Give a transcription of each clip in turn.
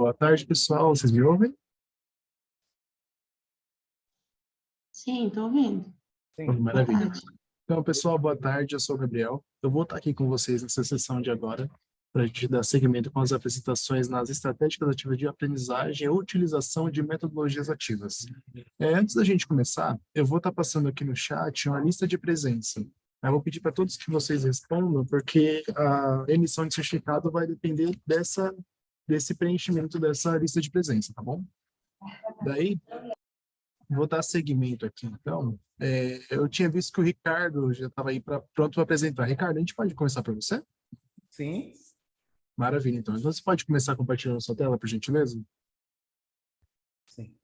Boa tarde, pessoal. Vocês me ouvem? Sim, estou ouvindo. Oh, Boa maravilha. tarde. Então, pessoal, boa tarde. Eu sou o Gabriel. Eu vou estar aqui com vocês nessa sessão de agora para a gente dar seguimento com as apresentações nas estratégias ativas de aprendizagem e utilização de metodologias ativas. Antes da gente começar, eu vou estar passando aqui no chat uma lista de presença. Eu vou pedir para todos que vocês respondam, porque a emissão de certificado vai depender desse preenchimento dessa lista de presença, tá bom? Daí, vou dar seguimento aqui, então. Eu tinha visto que o Ricardo já estava aí pronto para apresentar. Ricardo, a gente pode começar para você? Sim. Maravilha, então. Então, você pode começar compartilhando sua tela, por gentileza? Sim.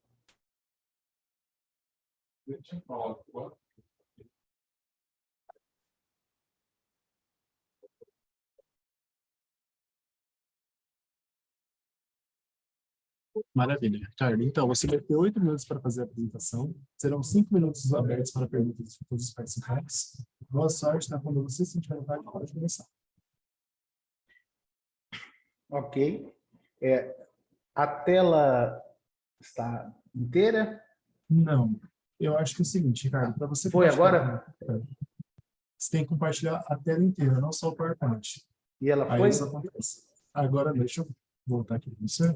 Maravilha, Ricardo. Então, você vai ter 8 minutos para fazer a apresentação. Serão 5 minutos abertos para perguntas de todos os participantes. Boa sorte, tá? Quando você sentir vontade, pode começar. Ok. A tela está inteira? Não. Eu acho que é o seguinte, Ricardo, para você... Foi agora? Você tem que compartilhar a tela inteira, não só o PowerPoint. E ela Aí foi? isso acontece. Agora, deixa eu voltar aqui para você.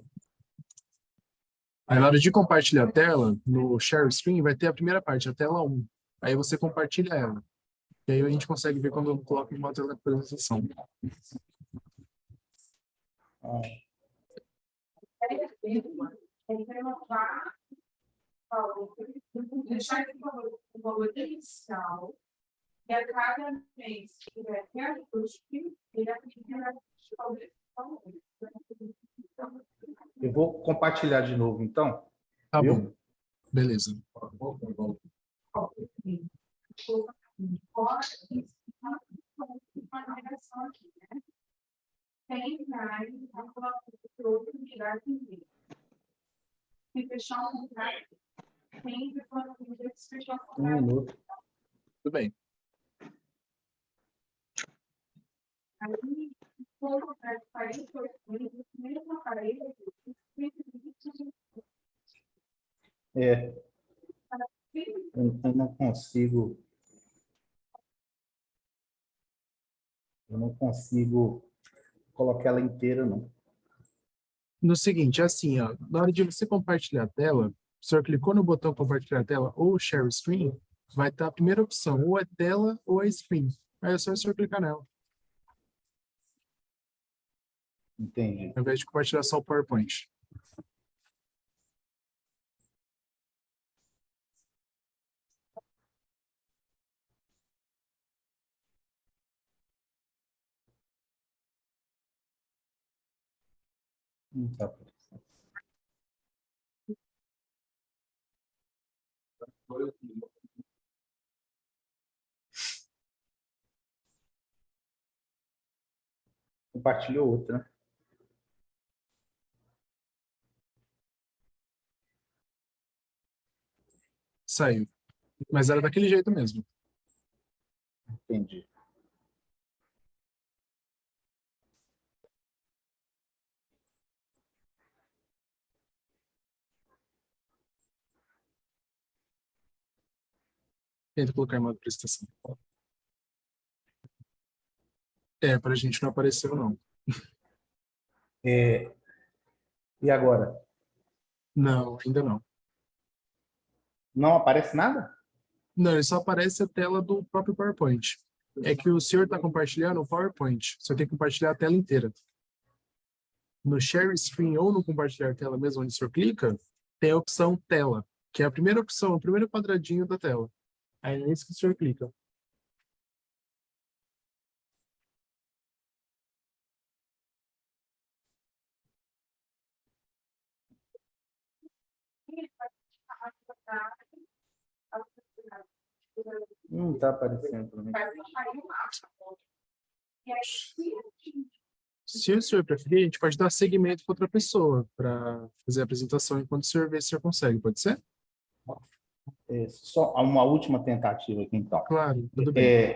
Aí, na hora de compartilhar a tela, no Share Screen, vai ter a primeira parte, a tela 1. Aí você compartilha ela. E aí a gente consegue ver quando eu coloco em uma tela de apresentação. Ah. Deixar aqui o valor inicial e a cada mês que tiver reajuste, ele aplica Eu vou compartilhar de novo, então. Tá Viu? bom. Beleza. Tem mais outro lugar que se fechar um contrato, tem que fechar o Um contrato. minuto. Tudo bem. Aí, todo o contrato faz o mesmo aparelho, Eu não consigo. Eu não consigo colocar ela inteira, não. No seguinte, é assim, ó, na hora de você compartilhar a tela, o senhor clicou no botão compartilhar a tela ou share screen, vai estar a primeira opção, ou é tela ou é screen. Aí é só o senhor clicar nela, Entendi. ao invés de compartilhar só o PowerPoint. Tá aparecendo. Compartilhou outra, né? Saiu. Mas era daquele jeito mesmo. Entendi. Tenta colocar em modo apresentação. Para a gente não apareceu, não. E agora? Não, ainda não. Não aparece nada? Não, ele só aparece a tela do próprio PowerPoint. É que o senhor está compartilhando o PowerPoint. Você tem que compartilhar a tela inteira. No Share Screen ou no Compartilhar Tela mesmo, onde o senhor clica, tem a opção Tela, que é a primeira opção, o primeiro quadradinho da tela. Aí é nesse que o senhor clica. Não está aparecendo para mim. Se o senhor preferir, a gente pode dar seguimento para outra pessoa para fazer a apresentação enquanto o senhor vê se o senhor consegue, pode ser? Só uma última tentativa aqui, então. Claro, tudo bem.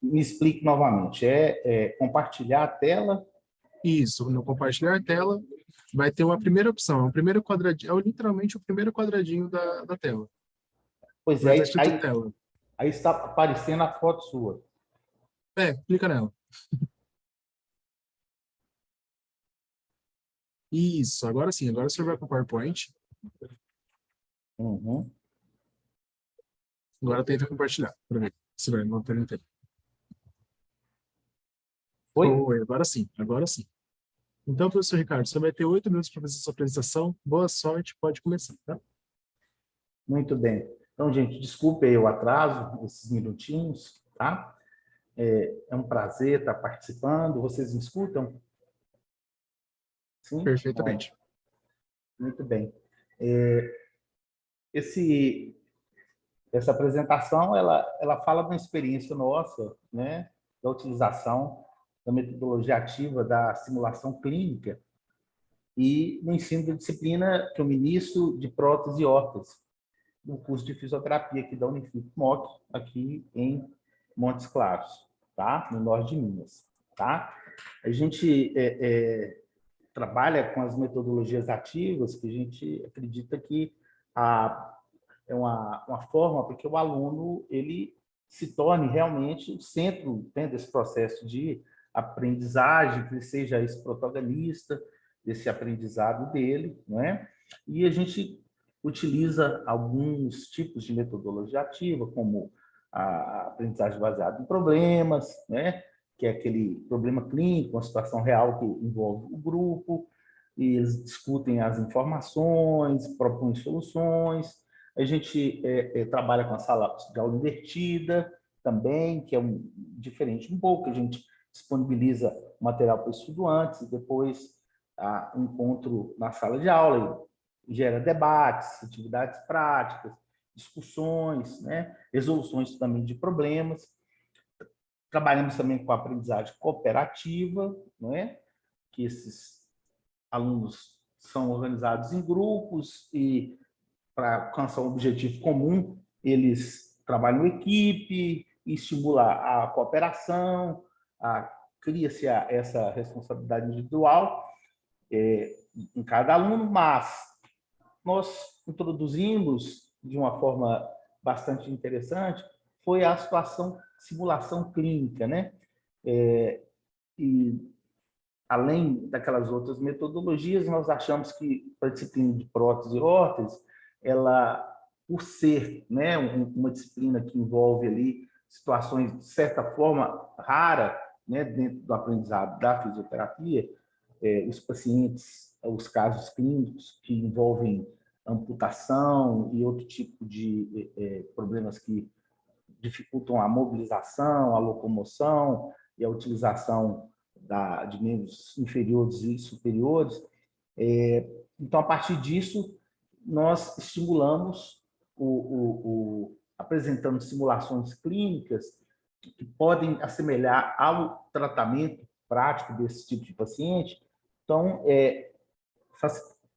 Me explique novamente. Compartilhar a tela Isso, no compartilhar tela, vai ter uma primeira opção, é o primeiro quadradinho, é literalmente o primeiro quadradinho da tela. Pois é, Vai estar escrito tela. aí está aparecendo a foto sua. Clica nela. Isso, agora sim, agora você vai para o PowerPoint. Uhum. Agora tenta compartilhar, para ver se vai manter no tempo. Oi? Oi, agora sim, agora sim. Então, professor Ricardo, você vai ter 8 minutos para fazer sua apresentação. Boa sorte, pode começar, tá? Muito bem. Então, gente, desculpe aí o atraso, esses minutinhos, tá? É um prazer estar participando. Vocês me escutam? Sim? Bom, Perfeitamente. muito bem. Esse, essa apresentação, ela fala de uma experiência nossa, né? Da utilização da metodologia ativa da simulação clínica e no ensino da disciplina que eu ministro de prótese e órtese, no curso de fisioterapia aqui da Unifip MOC, aqui em Montes Claros, tá? No norte de Minas, tá? A gente trabalha com as metodologias ativas, que a gente acredita que é uma forma para que o aluno ele se torne realmente o centro, né, desse processo de aprendizagem, que ele seja esse protagonista desse aprendizado dele, né? E a gente utiliza alguns tipos de metodologia ativa, como a aprendizagem baseada em problemas, né? Que é aquele problema clínico, uma situação real que envolve o grupo, e eles discutem as informações, propõem soluções. A gente trabalha com a sala de aula invertida também, que é diferente um pouco, a gente disponibiliza material para os estudantes, e depois um encontro na sala de aula, e gera debates, atividades práticas, discussões, né? Resoluções também de problemas. Trabalhamos também com a aprendizagem cooperativa, não é? Que esses alunos são organizados em grupos e, para alcançar um objetivo comum, eles trabalham em equipe, e estimula a cooperação, cria-se essa responsabilidade individual em cada aluno, mas nós introduzimos de uma forma bastante interessante foi a situação simulação clínica, né? E além daquelas outras metodologias, nós achamos que a disciplina de prótese e órtese, ela, por ser, né, uma disciplina que envolve ali situações de certa forma rara, né, dentro do aprendizado da fisioterapia, os pacientes, os casos clínicos que envolvem amputação e outro tipo de problemas que dificultam a mobilização, a locomoção e a utilização de membros inferiores e superiores. Então, a partir disso, nós estimulamos apresentando simulações clínicas que podem assemelhar ao tratamento prático desse tipo de paciente. Então,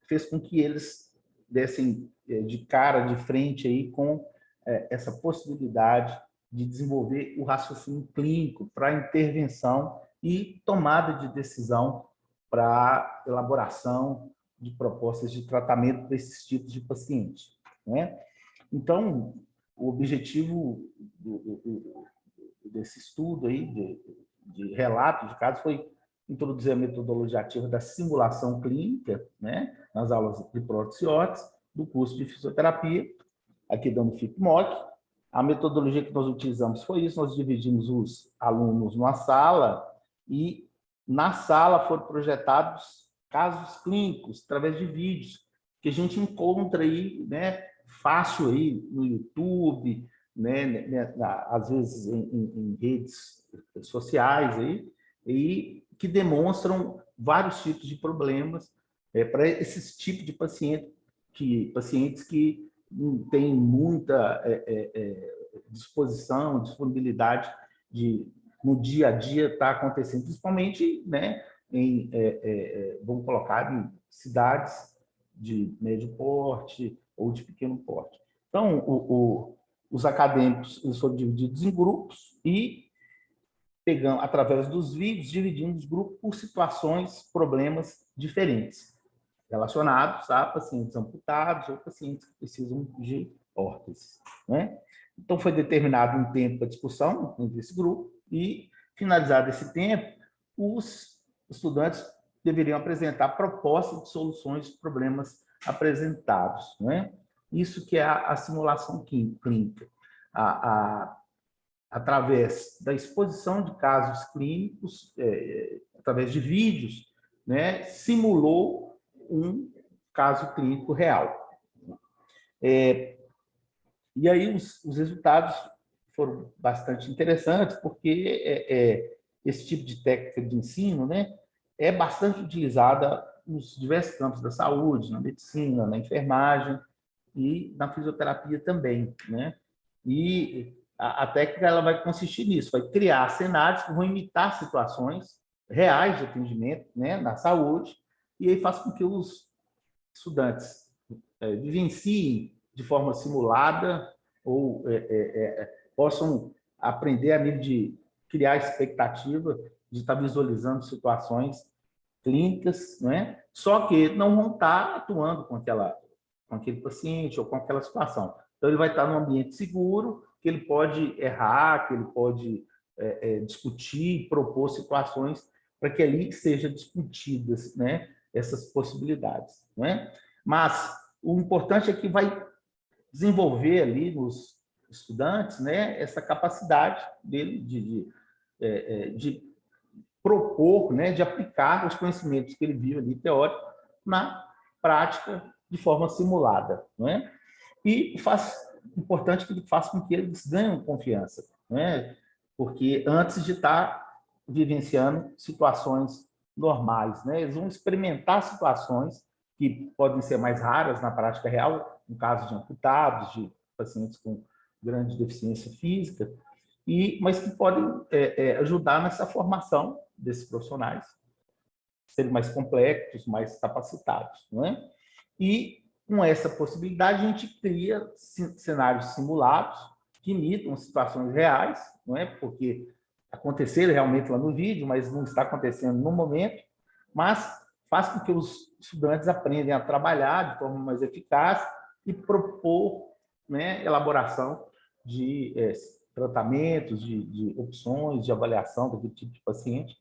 fez com que eles dessem de cara, de frente aí com essa possibilidade de desenvolver o raciocínio clínico para intervenção e tomada de decisão para elaboração de propostas de tratamento para esses tipos de pacientes, né? Então, o objetivo desse estudo aí, de relato de casos, foi introduzir a metodologia ativa da simulação clínica, né, nas aulas de prótese e órtese, do curso de fisioterapia, aqui da Unifip MOC. A metodologia que nós utilizamos foi isso, nós dividimos os alunos numa sala e na sala foram projetados casos clínicos através de vídeos que a gente encontra aí, né, fácil aí no YouTube, né, às vezes em redes sociais aí, e que demonstram vários tipos de problemas para esses tipos de pacientes que não têm muita disposição, disponibilidade de no dia a dia estar acontecendo, principalmente, né, vamos colocar em cidades de médio porte ou de pequeno porte. Então, os acadêmicos eles foram divididos em grupos e pegando, através dos vídeos, dividindo os grupos por situações, problemas diferentes, relacionados a pacientes amputados ou pacientes que precisam de órteses, né? Então, foi determinado um tempo para discussão desse grupo e, finalizado esse tempo, os estudantes deveriam apresentar propostas de soluções de problemas apresentados, né? Isso que é a simulação clínica. Através da exposição de casos clínicos, através de vídeos, né, simulou um caso clínico real. E aí os resultados foram bastante interessantes, porque esse tipo de técnica de ensino, né, é bastante utilizada nos diversos campos da saúde, na medicina, na enfermagem e na fisioterapia também, né? E a técnica ela vai consistir nisso, vai criar cenários que vão imitar situações reais de atendimento, né, na saúde, e aí faz com que os estudantes vivenciem de forma simulada ou possam aprender a nível de criar expectativa de estar visualizando situações clínicas, né? Só que não vão estar atuando com aquele paciente ou com aquela situação. Então, ele vai estar num ambiente seguro, que ele pode errar, que ele pode discutir, propor situações para que ali sejam discutidas, né, essas possibilidades, né? Mas o importante é que vai desenvolver ali nos estudantes, né, essa capacidade dele de propor, né, de aplicar os conhecimentos que ele vive ali teórico na prática de forma simulada, né? E importante que ele faça com que eles ganhem confiança, né? Porque antes de estar vivenciando situações normais, né? Eles vão experimentar situações que podem ser mais raras na prática real, no caso de amputados, de pacientes com grande deficiência física, mas que podem ajudar nessa formação desses profissionais, serem mais complexos, mais capacitados, não é? E com essa possibilidade a gente cria cenários simulados que imitam situações reais, não é? Porque aconteceram realmente lá no vídeo, mas não está acontecendo no momento, mas faz com que os estudantes aprendam a trabalhar de forma mais eficaz e propor, né, elaboração de tratamentos, de opções, de avaliação daquele tipo de paciente,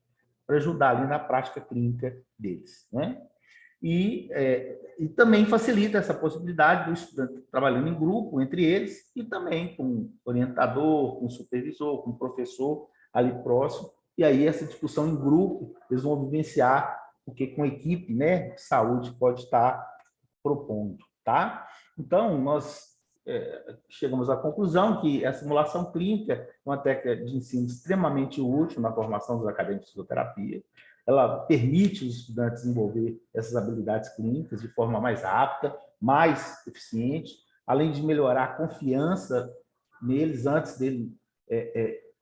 para ajudar ali na prática clínica deles, né? E também facilita essa possibilidade do estudante trabalhando em grupo entre eles e também com orientador, com supervisor, com professor ali próximo. E aí essa discussão em grupo, eles vão vivenciar o que com a equipe, né, de saúde pode estar propondo, tá? Então, nós chegamos à conclusão que a simulação clínica é uma técnica de ensino extremamente útil na formação dos acadêmicos de fisioterapia. Ela permite os estudantes desenvolver essas habilidades clínicas de forma mais rápida, mais eficiente, além de melhorar a confiança neles antes dele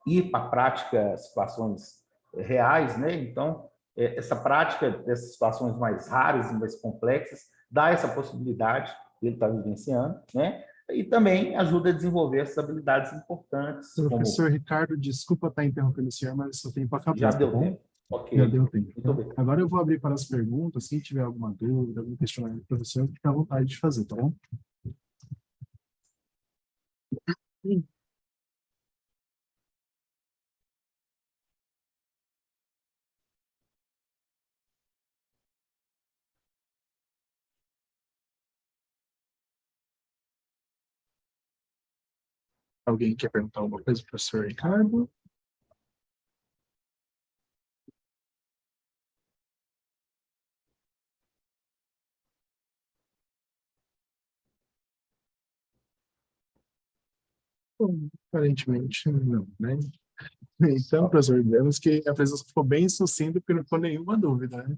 ir para a prática situações reais, né? Então, essa prática dessas situações mais raras e mais complexas dá essa possibilidade de ele estar vivenciando, né? E também ajuda a desenvolver essas habilidades importantes. Professor Ricardo, desculpa estar interrompendo o senhor, mas o tempo acabou. Já deu tá bom? tempo. Ok. Já deu tempo. Muito bem. Agora eu vou abrir para as perguntas. Quem tiver alguma dúvida, algum questionamento para você, fica à vontade de fazer, tá bom? Alguém quer perguntar alguma coisa para o professor Ricardo? Bom, aparentemente não, né? Então, professor, vemos que a presença ficou bem sucinta, porque não ficou nenhuma dúvida, né?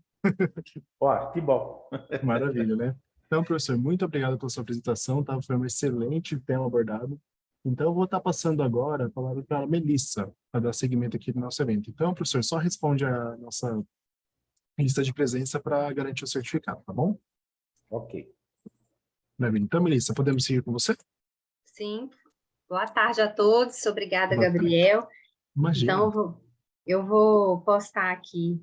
Ó, que bom. Maravilha, né? Então, professor, muito obrigado pela sua apresentação, tá? Foi um excelente tema abordado. Então, eu vou estar passando agora a palavra para a Melissa, para dar seguimento aqui no nosso evento. Então, professor, só responde a nossa lista de presença para garantir o certificado, tá bom? Ok. Maravilha. Então, Melissa, podemos seguir com você? Sim. Boa tarde a todos. Obrigada, Boa tarde. Gabriel. Imagina. Então, Eu vou postar aqui.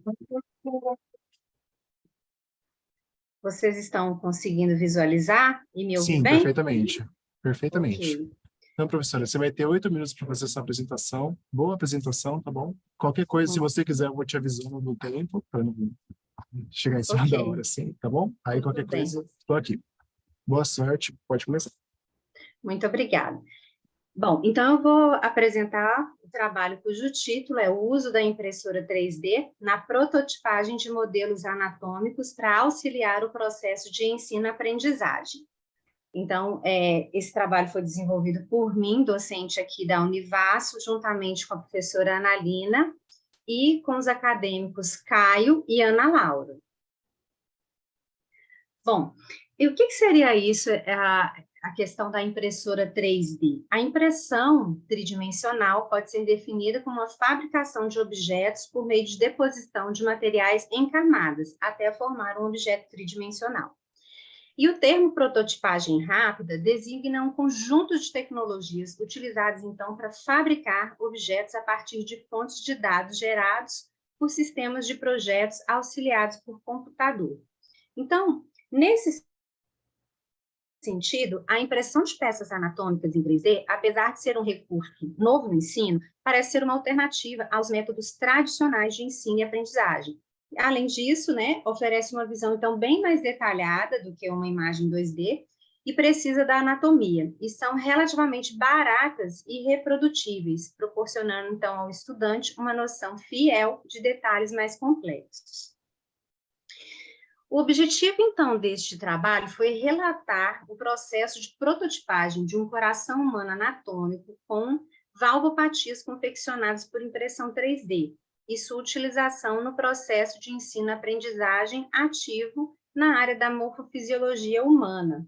Vocês estão conseguindo visualizar e me ouvir Sim, bem? perfeitamente. Perfeitamente. Ok. Então, professora, você vai ter 8 minutos para fazer essa apresentação. Boa apresentação, tá bom? Qualquer coisa, se você quiser, eu vou te avisando no tempo, para não chegar em cima da hora, Ok, assim, tá bom? Aí, tudo qualquer bem. coisa, estou aqui. Boa sorte, pode começar. Muito obrigada. Bom, então eu vou apresentar o trabalho cujo título é o uso da impressora 3D na prototipagem de modelos anatômicos para auxiliar o processo de ensino-aprendizagem. Então, esse trabalho foi desenvolvido por mim, docente aqui da Univasso, juntamente com a professora Analina e com os acadêmicos Caio e Ana Laura. Bom, e o que seria isso, a questão da impressora 3D? A impressão tridimensional pode ser definida como a fabricação de objetos por meio de deposição de materiais em camadas, até formar um objeto tridimensional. E o termo prototipagem rápida designa um conjunto de tecnologias utilizadas, então, para fabricar objetos a partir de fontes de dados gerados por sistemas de projetos auxiliados por computador. Então, nesse sentido, a impressão de peças anatômicas em 3D, apesar de ser um recurso novo no ensino, parece ser uma alternativa aos métodos tradicionais de ensino e aprendizagem. Além disso, né, oferece uma visão, então, bem mais detalhada do que uma imagem 2D e precisa da anatomia, e são relativamente baratas e reprodutíveis, proporcionando, então, ao estudante uma noção fiel de detalhes mais complexos. O objetivo, então, deste trabalho foi relatar o processo de prototipagem de um coração humano anatômico com valvopatias confeccionadas por impressão 3D e sua utilização no processo de ensino-aprendizagem ativo na área da morfofisiologia humana.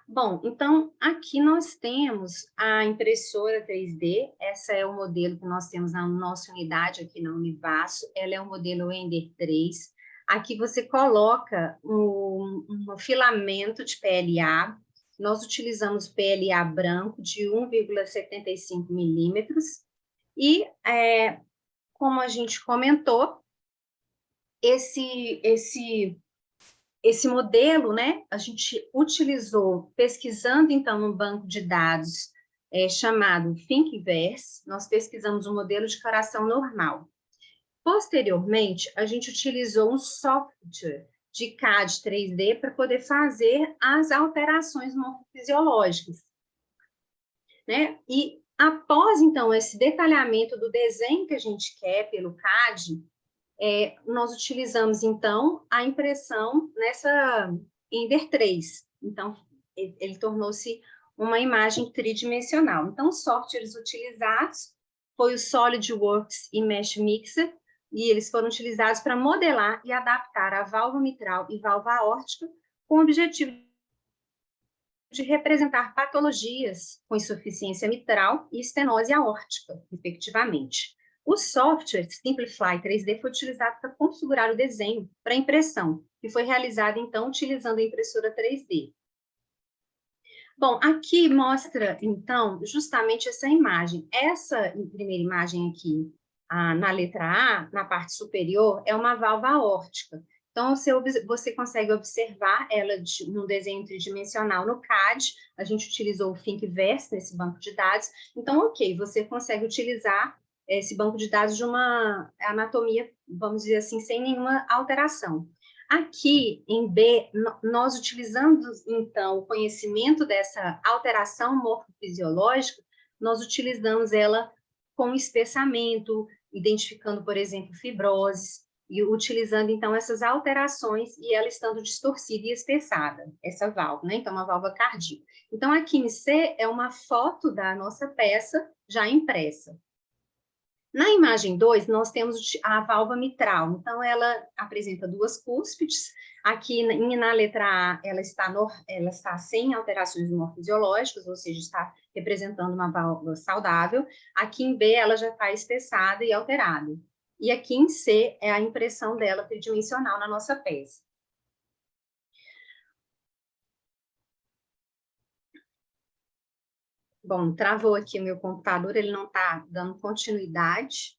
Bom, então, aqui nós temos a impressora 3D, essa é o modelo que nós temos na nossa unidade aqui na Univasso, ela é o modelo Ender 3. Aqui você coloca um filamento de PLA, nós utilizamos PLA branco de 1,75 milímetros, e, como a gente comentou, esse modelo, né, a gente utilizou pesquisando, então, num banco de dados chamado Thinkiverse, nós pesquisamos um modelo de coração normal. Posteriormente, a gente utilizou um software de CAD 3D para poder fazer as alterações morfofisiológicas, né? E após, então, esse detalhamento do desenho que a gente quer pelo CAD, nós utilizamos, então, a impressão nessa Ender 3. Então, ele tornou-se uma imagem tridimensional. Então, os softwares utilizados foi o SolidWorks e Mesh Mixer, e eles foram utilizados para modelar e adaptar a válvula mitral e válvula aórtica com o objetivo de representar patologias com insuficiência mitral e estenose aórtica, respectivamente. O software Simplify 3D foi utilizado para configurar o desenho para impressão, que foi realizado, então, utilizando a impressora 3D. Bom, aqui mostra, então, justamente essa imagem. Essa primeira imagem aqui, na letra A, na parte superior, é uma válvula aórtica. Então, você consegue observar ela num desenho tridimensional no CAD, a gente utilizou o Thinkiverse nesse banco de dados. Então, ok, você consegue utilizar esse banco de dados de uma anatomia, vamos dizer assim, sem nenhuma alteração. Aqui, em B, nós utilizamos, então, o conhecimento dessa alteração morfofisiológica, nós utilizamos ela com espessamento, identificando, por exemplo, fibroses, e utilizando, então, essas alterações e ela estando distorcida e espessada, essa válvula, né? Então, uma válvula cardíaca. Então, aqui em C é uma foto da nossa peça já impressa. Na imagem 2, nós temos a válvula mitral. Então, ela apresenta duas cúspides. Aqui na letra A, ela está sem alterações morfofisiológicas, ou seja, está representando uma válvula saudável. Aqui em B, ela já está espessada e alterada. E aqui em C, é a impressão dela tridimensional na nossa peça. Bom, travou aqui o meu computador, ele não está dando continuidade.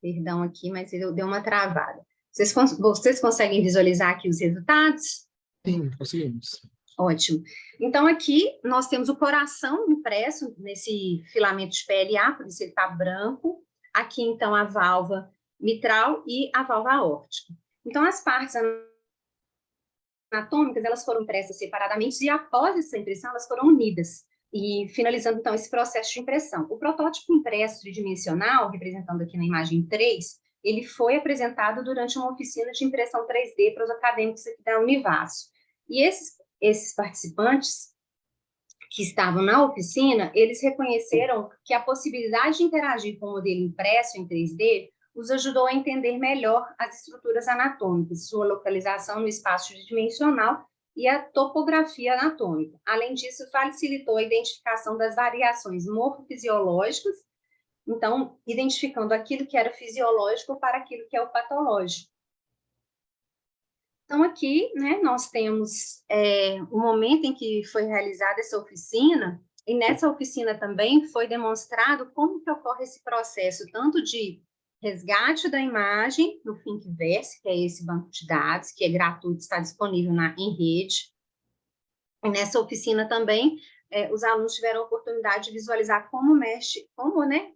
Perdão aqui, mas deu uma travada. Vocês conseguem visualizar aqui os resultados? Sim, conseguimos. Ótimo. Então, aqui nós temos o coração impresso nesse filamento de PLA, por isso ele está branco. Aqui, então, a válvula mitral e a válvula aórtica. Então, as partes anatômicas, elas foram impressas separadamente e, após essa impressão, elas foram unidas. E finalizando, então, esse processo de impressão. O protótipo impresso tridimensional, representando aqui na imagem 3, ele foi apresentado durante uma oficina de impressão 3D para os acadêmicos aqui da Univaso. E esses participantes que estavam na oficina, eles reconheceram que a possibilidade de interagir com o modelo impresso em 3D os ajudou a entender melhor as estruturas anatômicas, sua localização no espaço tridimensional e a topografia anatômica. Além disso, facilitou a identificação das variações morfofisiológicas, então, identificando aquilo que era fisiológico para aquilo que é o patológico. Então, aqui, né, nós temos o momento em que foi realizada essa oficina, e nessa oficina também foi demonstrado como que ocorre esse processo, tanto de resgate da imagem no Thinkiverse, que é esse banco de dados, que é gratuito, está disponível em rede. E nessa oficina também, os alunos tiveram a oportunidade de visualizar como mexe, como, né,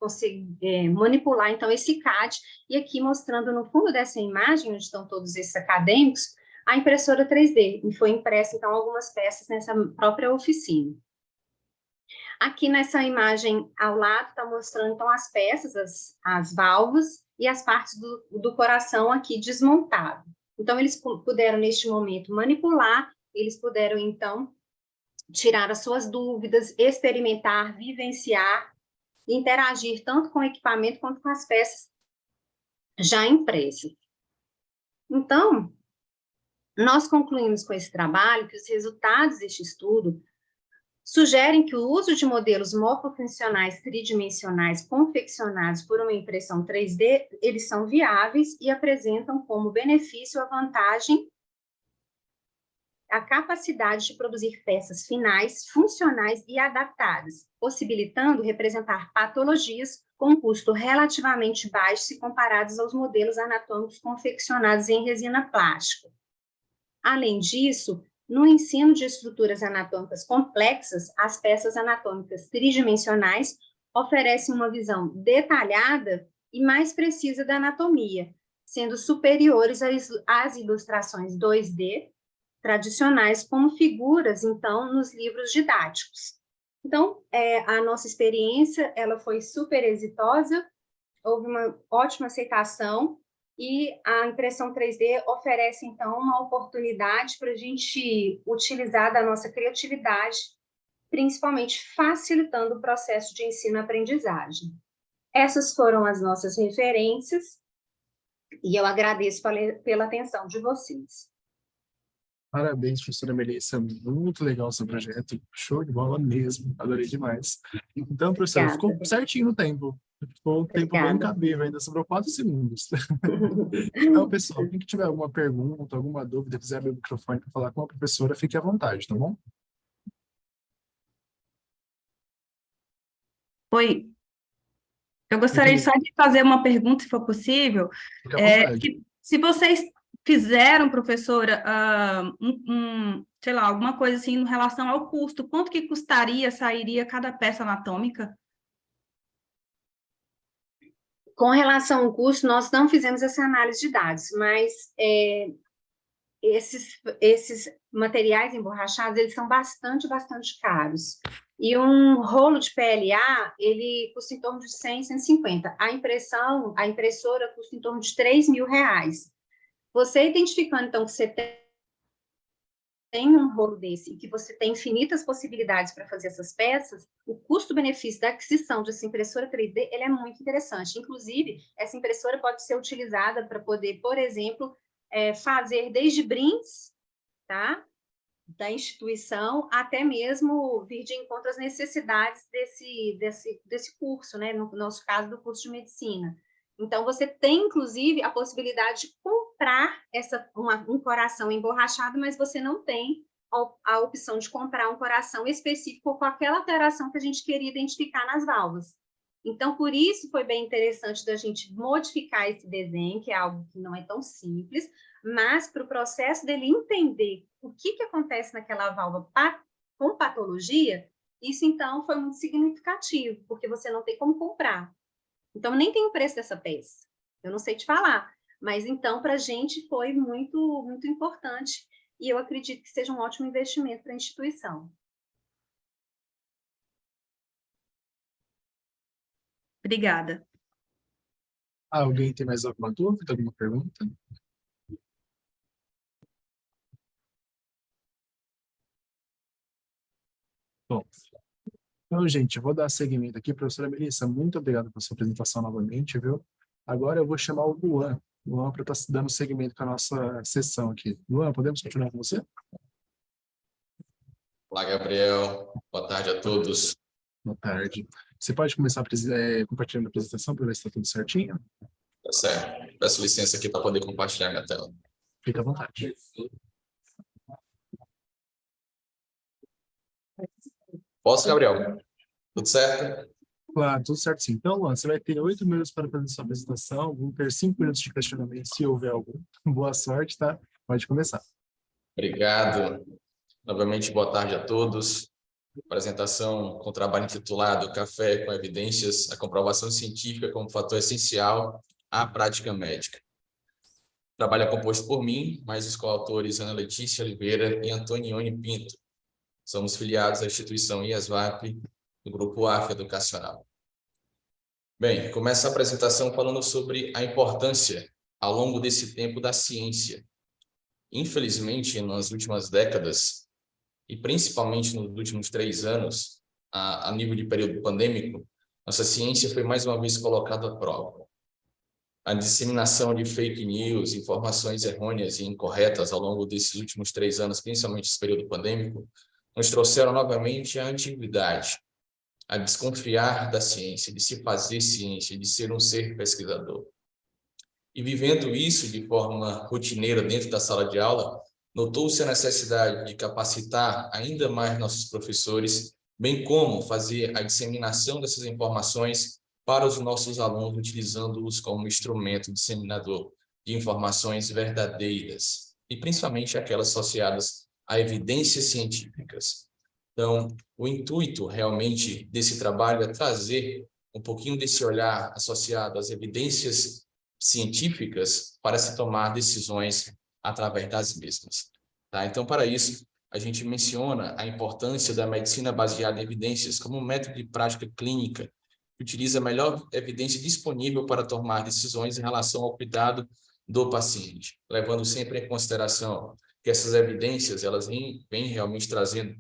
conseguir manipular, então, esse CAD, e aqui mostrando no fundo dessa imagem, onde estão todos esses acadêmicos, a impressora 3D, e foi impressa, então, algumas peças nessa própria oficina. Aqui nessa imagem ao lado está mostrando, então, as peças, as válvulas e as partes do coração aqui desmontado. Então, eles puderam, neste momento, manipular, eles puderam, então, tirar as suas dúvidas, experimentar, vivenciar, interagir tanto com o equipamento quanto com as peças já impressas. Então, nós concluímos com esse trabalho que os resultados deste estudo sugerem que o uso de modelos morfofuncionais tridimensionais confeccionados por uma impressão 3D, eles são viáveis e apresentam como benefício a vantagem, a capacidade de produzir peças finais, funcionais e adaptadas, possibilitando representar patologias com custo relativamente baixo se comparados aos modelos anatômicos confeccionados em resina plástica. Além disso, no ensino de estruturas anatômicas complexas, as peças anatômicas tridimensionais oferecem uma visão detalhada e mais precisa da anatomia, sendo superiores às ilustrações 2D tradicionais, como figuras, então, nos livros didáticos. Então, a nossa experiência, ela foi super exitosa, houve uma ótima aceitação, e a impressão 3D oferece, então, uma oportunidade para a gente utilizar da nossa criatividade, principalmente facilitando o processo de ensino-aprendizagem. Essas foram as nossas referências, e eu agradeço pela atenção de vocês. Parabéns, professora Melissa. Muito legal o seu projeto. Show de bola mesmo. Adorei demais. Então, professora, ficou certinho no tempo. Ficou um tempo bem cabível, ainda sobrou 4 segundos. Então, pessoal, quem tiver alguma pergunta, alguma dúvida, quiser abrir o microfone para falar com a professora, fique à vontade, tá bom? Oi, eu gostaria só de fazer uma pergunta, se for possível. Fique à vontade. Se vocês fizeram, professora, sei lá, alguma coisa assim em relação ao custo, quanto que sairia cada peça anatômica? Com relação ao custo, nós não fizemos essa análise de dados, mas esses materiais emborrachados, eles são bastante caros. E um rolo de PLA, ele custa em torno de 100, 150. A impressora custa em torno de R$3.000. Você identificando, então, que você tem um rolo desse e que você tem infinitas possibilidades para fazer essas peças, o custo-benefício da aquisição dessa impressora 3D, ele é muito interessante. Inclusive, essa impressora pode ser utilizada para poder, por exemplo, fazer desde brindes, tá, da instituição, até mesmo vir de encontro às necessidades desse curso, né, no nosso caso, do curso de medicina. Então, você tem, inclusive, a possibilidade de comprar um coração emborrachado, mas você não tem a opção de comprar um coração específico com aquela alteração que a gente queria identificar nas válvulas. Então, por isso foi bem interessante da gente modificar esse desenho, que é algo que não é tão simples, mas para o processo dele entender o que acontece naquela válvula com patologia, isso então foi muito significativo, porque você não tem como comprar. Então, nem tem o preço dessa peça. Eu não sei te falar, mas então para a gente foi muito, muito importante e eu acredito que seja um ótimo investimento para a instituição. Obrigada. Alguém tem mais alguma dúvida, alguma pergunta? Bom, então, gente, eu vou dar seguimento aqui. Professora Melissa, muito obrigado pela sua apresentação novamente, viu? Agora eu vou chamar o Luan. Luan, para estar dando seguimento com a nossa sessão aqui. Luan, podemos continuar com você? Olá, Gabriel. Boa tarde a todos. Boa tarde. Você pode começar compartilhando a apresentação para ver se está tudo certinho? Tá certo. Peço licença aqui para poder compartilhar minha tela. Fica à vontade. Posso, Gabriel? Tudo certo? Claro, tudo certo sim. Então, Luan, você vai ter 8 minutos para fazer sua apresentação. Vão ter 5 minutos de questionamento, se houver algum. Boa sorte, tá? Pode começar. Obrigado. Novamente, boa tarde a todos. Apresentação com trabalho intitulado Café com Evidências, a comprovação científica como fator essencial à prática médica. O trabalho é composto por mim, mais os coautores Ana Letícia Oliveira e Antonione Pinto. Somos filiados à instituição IESVAP, do Grupo AF Educacional. Bem, começa a apresentação falando sobre a importância, ao longo desse tempo, da ciência. Infelizmente, nas últimas décadas, e principalmente nos últimos 3 anos, a nível de período pandêmico, nossa ciência foi mais uma vez colocada à prova. A disseminação de fake news, informações errôneas e incorretas ao longo desses últimos 3 anos, principalmente esse período pandêmico, nos trouxeram novamente a antiguidade, a desconfiar da ciência, de se fazer ciência, de ser um ser pesquisador. E vivendo isso de forma rotineira dentro da sala de aula, notou-se a necessidade de capacitar ainda mais nossos professores, bem como fazer a disseminação dessas informações para os nossos alunos, utilizando-os como instrumento disseminador de informações verdadeiras, e principalmente aquelas associadas a evidências científicas. Então, o intuito realmente desse trabalho é trazer um pouquinho desse olhar associado às evidências científicas para se tomar decisões através das mesmas. Tá? Então, para isso, a gente menciona a importância da medicina baseada em evidências como um método de prática clínica que utiliza a melhor evidência disponível para tomar decisões em relação ao cuidado do paciente, levando sempre em consideração que essas evidências elas vêm realmente trazendo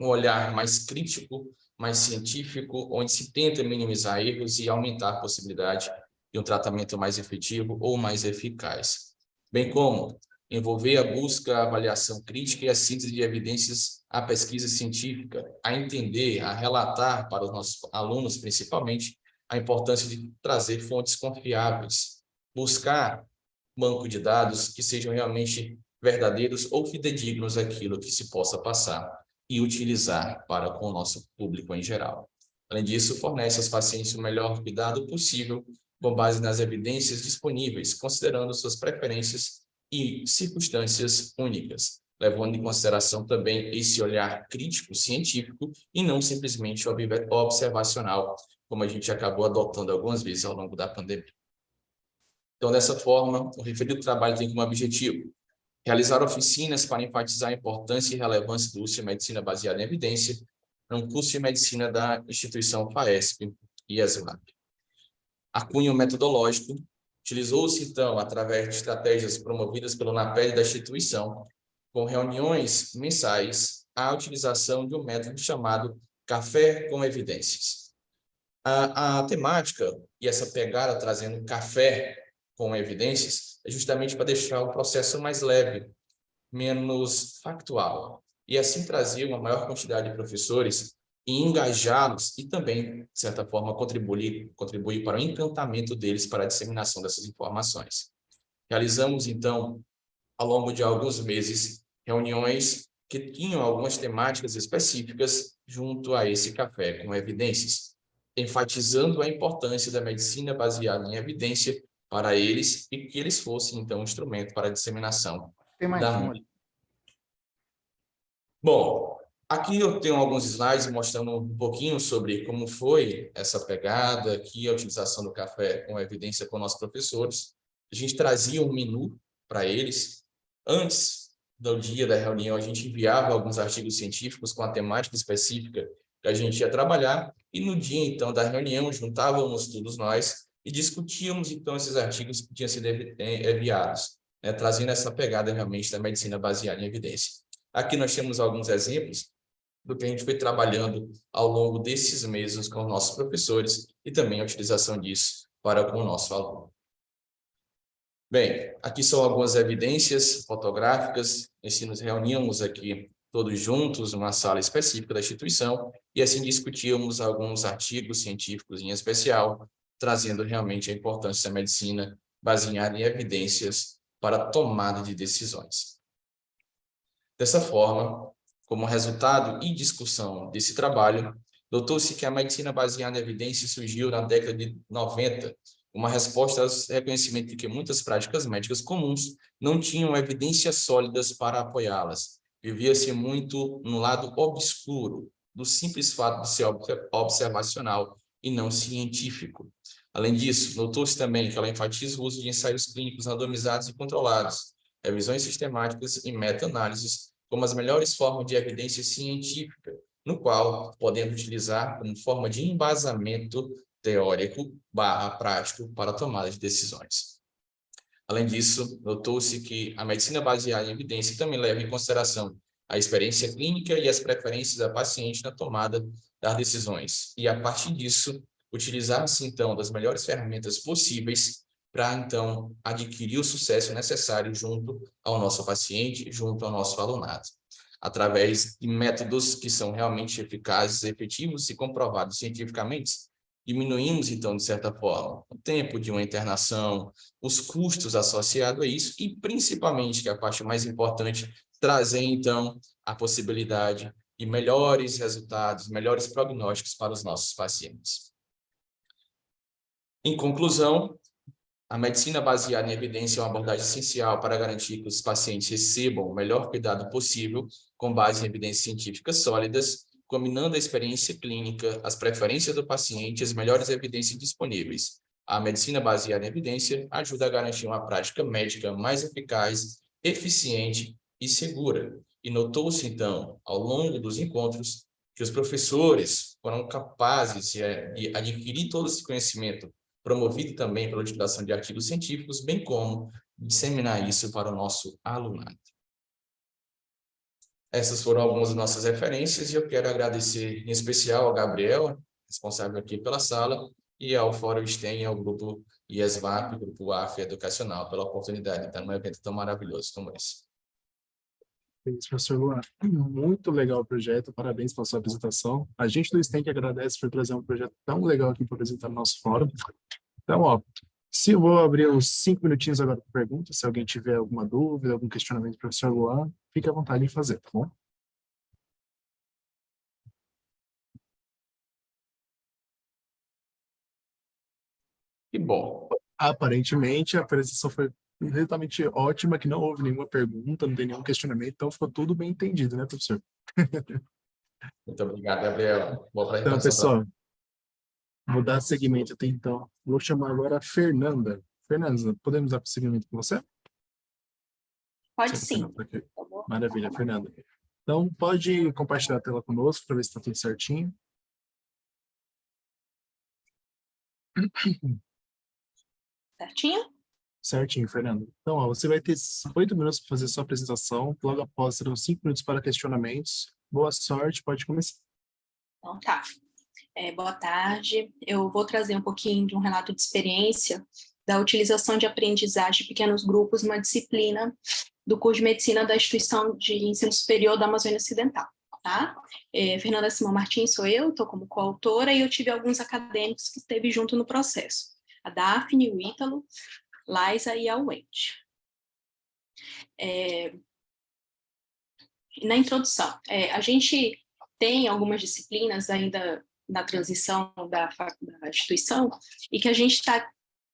um olhar mais crítico, mais científico, onde se tenta minimizar erros e aumentar a possibilidade de um tratamento mais efetivo ou mais eficaz, bem como envolver a busca, a avaliação crítica e a síntese de evidências à pesquisa científica, a entender, a relatar para os nossos alunos, principalmente, a importância de trazer fontes confiáveis, buscar banco de dados que sejam realmente verdadeiros ou fidedignos àquilo que se possa passar e utilizar para com o nosso público em geral. Além disso, fornece aos pacientes o melhor cuidado possível com base nas evidências disponíveis, considerando suas preferências e circunstâncias únicas, levando em consideração também esse olhar crítico científico e não simplesmente observacional, como a gente acabou adotando algumas vezes ao longo da pandemia. Então, dessa forma, o referido trabalho tem como objetivo realizar oficinas para enfatizar a importância e relevância do uso de medicina baseada em evidência no curso de medicina da instituição FAESP e ESVAP. A cunho metodológico utilizou-se, então, através de estratégias promovidas pelo NAPED da instituição, com reuniões mensais, a utilização de um método chamado Café com Evidências. A temática e essa pegada trazendo café com evidências é justamente para deixar o processo mais leve, menos factual, e assim trazer uma maior quantidade de professores e engajá-los e também, de certa forma, contribuir para o encantamento deles para a disseminação dessas informações. Realizamos, então, ao longo de alguns meses, reuniões que tinham algumas temáticas específicas junto a esse café com evidências. enfatizando a importância da medicina baseada em evidência para eles e que eles fossem, então, um instrumento para a disseminação Tem mais da um ali. Bom, aqui eu tenho alguns slides mostrando um pouquinho sobre como foi essa pegada, aqui a utilização do café com evidência com nossos professores. A gente trazia um menu para eles. Antes do dia da reunião, a gente enviava alguns artigos científicos com a temática específica que a gente ia trabalhar, e no dia, então, da reunião, juntávamos todos nós e discutíamos, então, esses artigos que tinham sido enviados, né, trazendo essa pegada, realmente, da medicina baseada em evidência. Aqui nós temos alguns exemplos do que a gente foi trabalhando ao longo desses meses com nossos professores e também a utilização disso para com o nosso aluno. Bem, aqui são algumas evidências fotográficas, assim nos reuníamos aqui todos juntos numa sala específica da instituição e assim discutíamos alguns artigos científicos em especial, trazendo realmente a importância da medicina baseada em evidências para a tomada de decisões. Dessa forma, como resultado e discussão desse trabalho, notou-se que a medicina baseada em evidência surgiu na década de 90, uma resposta ao reconhecimento de que muitas práticas médicas comuns não tinham evidências sólidas para apoiá-las. Vivia-se muito no lado obscuro do simples fato de ser observacional e não científico. Além disso, notou-se também que ela enfatiza o uso de ensaios clínicos randomizados e controlados, revisões sistemáticas e meta-análises como as melhores formas de evidência científica, no qual podemos utilizar como forma de embasamento teórico/prático para a tomada de decisões. Além disso, notou-se que a medicina baseada em evidência também leva em consideração a experiência clínica e as preferências da paciente na tomada das decisões, e a partir disso, utilizar-se então das melhores ferramentas possíveis para então adquirir o sucesso necessário junto ao nosso paciente, junto ao nosso alunado, através de métodos que são realmente eficazes, efetivos e comprovados cientificamente. Diminuímos, então, de certa forma, o tempo de uma internação, os custos associados a isso e, principalmente, que é a parte mais importante, trazer, então, a possibilidade de melhores resultados, melhores prognósticos para os nossos pacientes. Em conclusão, a medicina baseada em evidência é uma abordagem essencial para garantir que os pacientes recebam o melhor cuidado possível, com base em evidências científicas sólidas, combinando a experiência clínica, as preferências do paciente e as melhores evidências disponíveis. A medicina baseada em evidência ajuda a garantir uma prática médica mais eficaz, eficiente e segura. E notou-se, então, ao longo dos encontros, que os professores foram capazes de adquirir todo esse conhecimento, promovido também pela utilização de artigos científicos, bem como disseminar isso para o nosso alunado. Essas foram algumas das nossas referências e eu quero agradecer em especial ao Gabriel, responsável aqui pela sala, e ao Fórum STEM e ao grupo IESVAP, grupo AF Educacional, pela oportunidade de estar num evento tão maravilhoso como esse. Isso, professor Luan. Muito legal o projeto, parabéns pela sua apresentação. A gente do STEM que agradece por trazer um projeto tão legal aqui para apresentar no nosso fórum. Então, ó, se eu vou abrir uns 5 minutinhos agora para perguntas, se alguém tiver alguma dúvida, algum questionamento do professor Luan, fique à vontade em fazer, tá bom? Que bom. Aparentemente, a apresentação foi realmente ótima, que não houve nenhuma pergunta, não tem nenhum questionamento, então ficou tudo bem entendido, né, professor? Muito obrigado, Gabriel. Boa Então, apresentação. pessoal, vou dar seguimento aqui, então. Vou chamar agora a Fernanda. Fernanda, podemos dar seguimento com você? Pode Você sim. tá aqui. Maravilha, Fernanda. Então, pode compartilhar a tela conosco para ver se está tudo certinho. Certinho? Certinho, Fernando. Então, ó, você vai ter 8 minutos para fazer sua apresentação. Logo após, serão 5 minutos para questionamentos. Boa sorte, pode começar. Então tá. Boa tarde. Eu vou trazer um pouquinho de um relato de experiência da utilização de aprendizagem de pequenos grupos numa disciplina do curso de medicina da instituição de ensino superior da Amazônia Ocidental. Tá? Fernanda Simão Martins sou eu, estou como coautora e eu tive alguns acadêmicos que esteve junto no processo. A Daphne, o Ítalo, Laisa e a Wendy. Na introdução, a gente tem algumas disciplinas ainda na transição da instituição, e que a gente está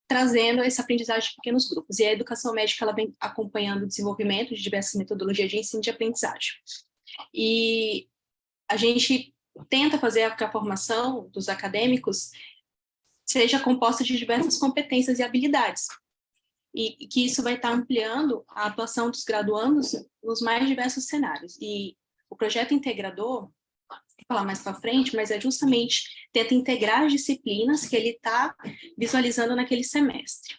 trazendo essa aprendizagem de pequenos grupos. E a educação médica ela vem acompanhando o desenvolvimento de diversas metodologias de ensino de aprendizagem. E a gente tenta fazer que a formação dos acadêmicos seja composta de diversas competências e habilidades, e que isso vai estar ampliando a atuação dos graduandos nos mais diversos cenários. E o projeto integrador, vou falar mais para frente, mas é justamente tenta integrar as disciplinas que ele está visualizando naquele semestre.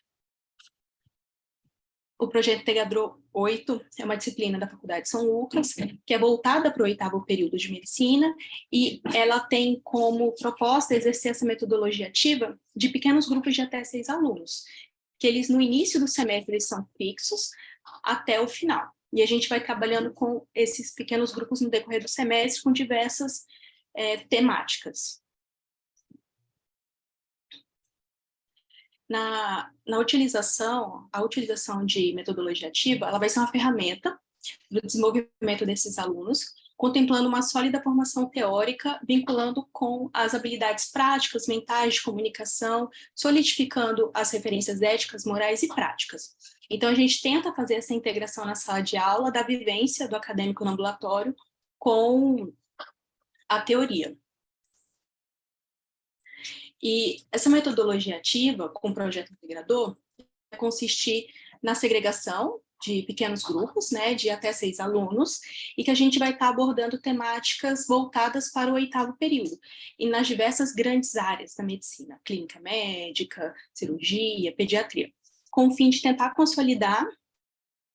O projeto integrador 8 é uma disciplina da Faculdade de São Lucas, que é voltada para o 8º período de medicina, e ela tem como proposta exercer essa metodologia ativa de pequenos grupos de até 6 alunos, que eles, no início do semestre, eles são fixos até o final. E a gente vai trabalhando com esses pequenos grupos no decorrer do semestre, com diversas temáticas. A utilização de metodologia ativa, ela vai ser uma ferramenta do desenvolvimento desses alunos, contemplando uma sólida formação teórica, vinculando com as habilidades práticas, mentais, de comunicação, solidificando as referências éticas, morais e práticas. Então, a gente tenta fazer essa integração na sala de aula da vivência do acadêmico no ambulatório com a teoria. E essa metodologia ativa, com o projeto integrador, vai consistir na segregação de pequenos grupos, né, de até 6 alunos, e que a gente vai estar abordando temáticas voltadas para o 8º período, e nas diversas grandes áreas da medicina, clínica médica, cirurgia, pediatria, com o fim de tentar consolidar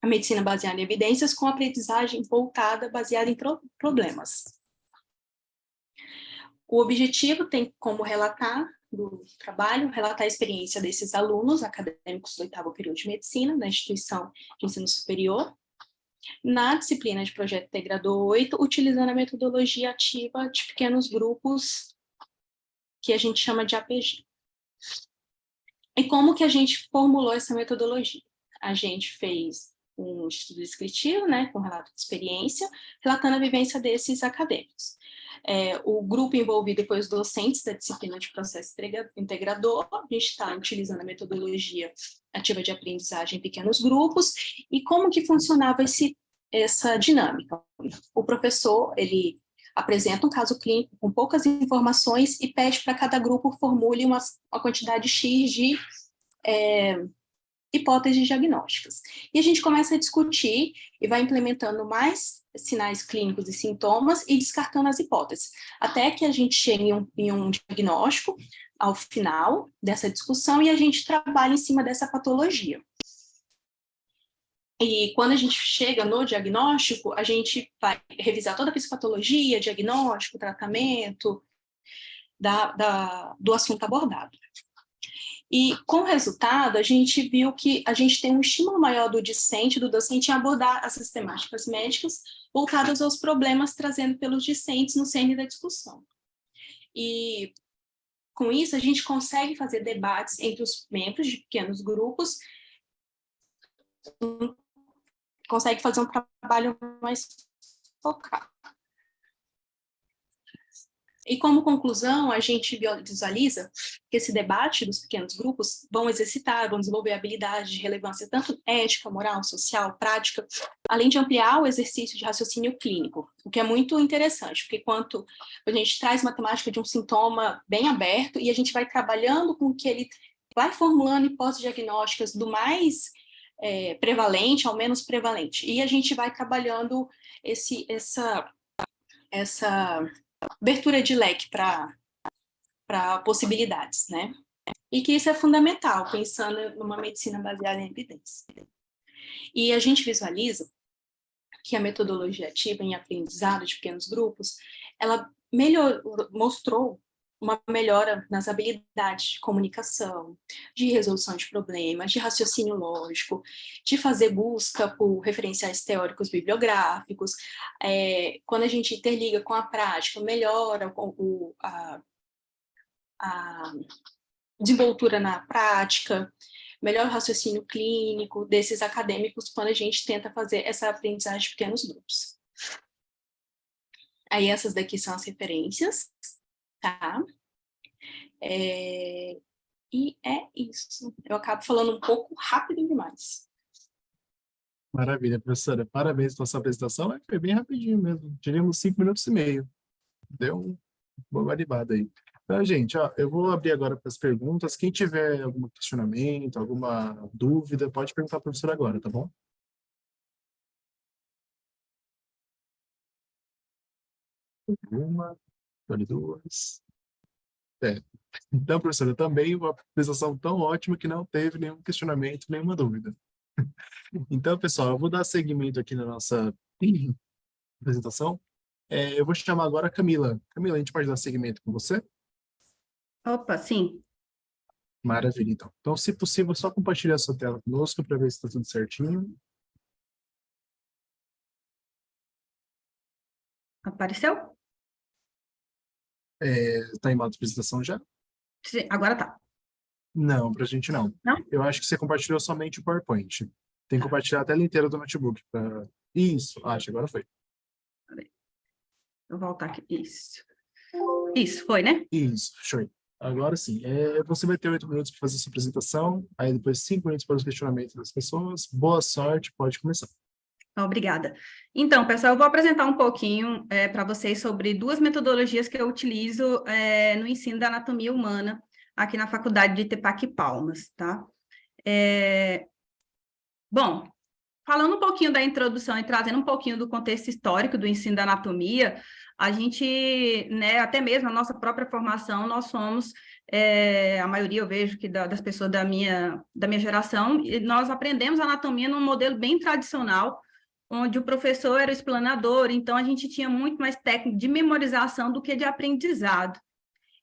a medicina baseada em evidências com aprendizagem voltada, baseada em problemas. O objetivo tem como relatar do trabalho, relatar a experiência desses alunos acadêmicos do 8º período de medicina, da instituição de ensino superior, na disciplina de projeto integrador 8, utilizando a metodologia ativa de pequenos grupos, que a gente chama de APG. E como que a gente formulou essa metodologia? A gente fez um estudo descritivo, né, com relato de experiência, relatando a vivência desses acadêmicos. O grupo envolvido foi os docentes da disciplina de processo integrador. A gente está utilizando a metodologia ativa de aprendizagem em pequenos grupos. E como que funcionava essa dinâmica? O professor, ele apresenta um caso clínico com poucas informações e pede para cada grupo formule uma quantidade X de hipóteses diagnósticas. E a gente começa a discutir e vai implementando mais sinais clínicos e sintomas e descartando as hipóteses, até que a gente chegue em um diagnóstico ao final dessa discussão e a gente trabalha em cima dessa patologia. E quando a gente chega no diagnóstico, a gente vai revisar toda a fisiopatologia, diagnóstico, tratamento do assunto abordado. E, com o resultado, a gente viu que a gente tem um estímulo maior do docente em abordar essas temáticas médicas voltadas aos problemas trazendo pelos discentes no cerne da discussão. E, com isso, a gente consegue fazer debates entre os membros de pequenos grupos, consegue fazer um trabalho mais focado. E, como conclusão, a gente visualiza que esse debate dos pequenos grupos vão desenvolver habilidades de relevância tanto ética, moral, social, prática, além de ampliar o exercício de raciocínio clínico, o que é muito interessante, porque quando a gente traz uma temática de um sintoma bem aberto e a gente vai trabalhando com que ele vai formulando hipóteses diagnósticas do mais prevalente ao menos prevalente, e a gente vai trabalhando essa abertura de leque para possibilidades, né? E que isso é fundamental, pensando numa medicina baseada em evidência. E a gente visualiza que a metodologia ativa em aprendizado de pequenos grupos, ela mostrou uma melhora nas habilidades de comunicação, de resolução de problemas, de raciocínio lógico, de fazer busca por referenciais teóricos bibliográficos. Quando a gente interliga com a prática, melhora a desenvoltura na prática, melhora o raciocínio clínico desses acadêmicos quando a gente tenta fazer essa aprendizagem de pequenos grupos. Aí essas daqui são as referências tá? E é isso. Eu acabo falando um pouco rápido demais. Maravilha, professora. Parabéns pela sua apresentação. Foi bem rapidinho mesmo. Tivemos 5 minutos e meio. Deu uma boa guaribada aí. Então, gente, ó, eu vou abrir agora para as perguntas. Quem tiver algum questionamento, alguma dúvida, pode perguntar para a professora agora, tá bom? Uma, duas. Então, professora, também uma apresentação tão ótima que não teve nenhum questionamento, nenhuma dúvida. Então, pessoal, eu vou dar seguimento aqui na nossa apresentação. Eu vou chamar agora a Camila. Camila, a gente pode dar seguimento com você? Opa, sim. Maravilha, então. Então, se possível, só compartilhar a sua tela conosco para ver se está tudo certinho. Apareceu? Está em modo de apresentação já? Sim, agora tá. Não, para a gente não. Não? Eu acho que você compartilhou somente o PowerPoint. Tem que compartilhar a tela inteira do notebook. Isso, acho que agora foi. Vou voltar aqui. Isso. Isso, foi, né? Isso, show. Agora sim. Você vai ter 8 minutos para fazer sua apresentação, aí depois 5 minutos para os questionamentos das pessoas. Boa sorte, pode começar. Obrigada. Então, pessoal, eu vou apresentar um pouquinho para vocês sobre 2 metodologias que eu utilizo no ensino da anatomia humana aqui na Faculdade de Itepac Palmas, tá? Bom, falando um pouquinho da introdução e trazendo um pouquinho do contexto histórico do ensino da anatomia, a gente, né, até mesmo a nossa própria formação, nós somos, a maioria eu vejo que das pessoas da minha geração, e nós aprendemos anatomia num modelo bem tradicional, onde o professor era o explanador, então a gente tinha muito mais técnica de memorização do que de aprendizado.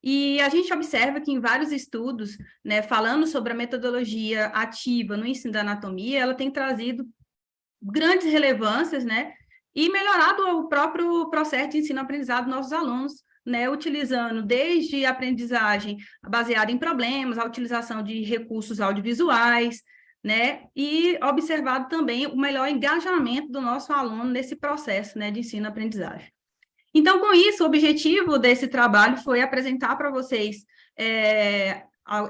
E a gente observa que em vários estudos, né, falando sobre a metodologia ativa no ensino da anatomia, ela tem trazido grandes relevâncias, né, e melhorado o próprio processo de ensino-aprendizado dos nossos alunos, né, utilizando desde a aprendizagem baseada em problemas, a utilização de recursos audiovisuais, né, e observado também o melhor engajamento do nosso aluno nesse processo, né, de ensino-aprendizagem. Então, com isso, o objetivo desse trabalho foi apresentar para vocês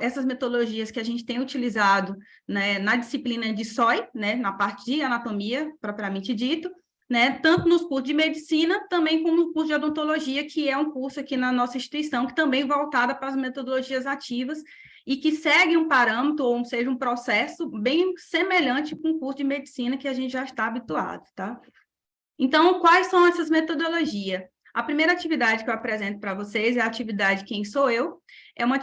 essas metodologias que a gente tem utilizado, né, na disciplina de SOI, né, na parte de anatomia, propriamente dito, né, tanto nos cursos de medicina, também como no curso de odontologia, que é um curso aqui na nossa instituição, que também é voltada para as metodologias ativas e que segue um parâmetro, ou seja, um processo bem semelhante com o curso de medicina que a gente já está habituado, tá? Então, quais são essas metodologias? A primeira atividade que eu apresento para vocês é a atividade Quem Sou Eu? É uma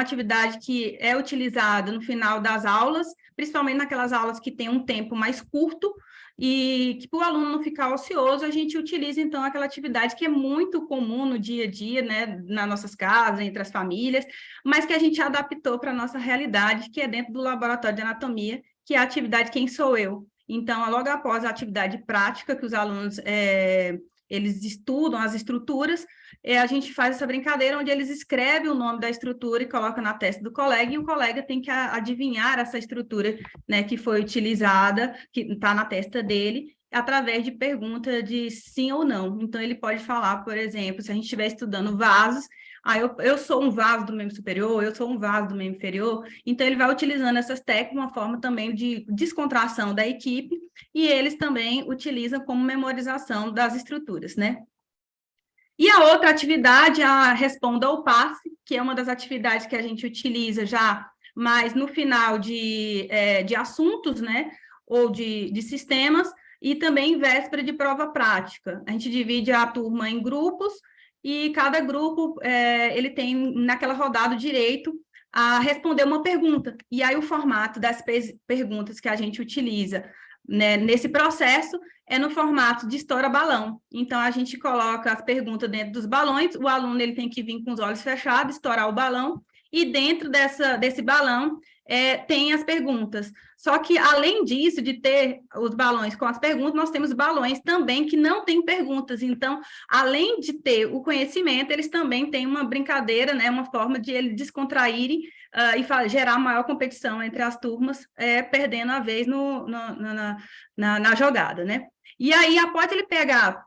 atividade que é utilizada no final das aulas, principalmente naquelas aulas que tem um tempo mais curto, e que para o aluno não ficar ocioso, a gente utiliza, então, aquela atividade que é muito comum no dia a dia, né, nas nossas casas, entre as famílias, mas que a gente adaptou para a nossa realidade, que é dentro do laboratório de anatomia, que é a atividade Quem Sou Eu? Então, logo após a atividade prática, que os alunos eles estudam as estruturas, a gente faz essa brincadeira onde eles escrevem o nome da estrutura e colocam na testa do colega, e o colega tem que adivinhar essa estrutura, né, que foi utilizada, que está na testa dele, através de pergunta de sim ou não. Então, ele pode falar, por exemplo, se a gente estiver estudando vasos, eu sou um vaso do membro superior, eu sou um vaso do membro inferior, então ele vai utilizando essas técnicas, uma forma também de descontração da equipe, e eles também utilizam como memorização das estruturas, né? E a outra atividade, a Responda ou Passe, que é uma das atividades que a gente utiliza já, mas no final de assuntos, né, ou de sistemas, e também em véspera de prova prática. A gente divide a turma em grupos, e cada grupo ele tem, naquela rodada, o direito a responder uma pergunta. E aí o formato das perguntas que a gente utiliza, né, nesse processo é no formato de estoura-balão. Então, a gente coloca as perguntas dentro dos balões, o aluno ele tem que vir com os olhos fechados, estourar o balão, e dentro desse balão tem as perguntas. Só que, além disso, de ter os balões com as perguntas, nós temos balões também que não têm perguntas. Então, além de ter o conhecimento, eles também têm uma brincadeira, né, uma forma de eles descontraírem e gerar maior competição entre as turmas, perdendo a vez na jogada, né? E aí, após ele pegar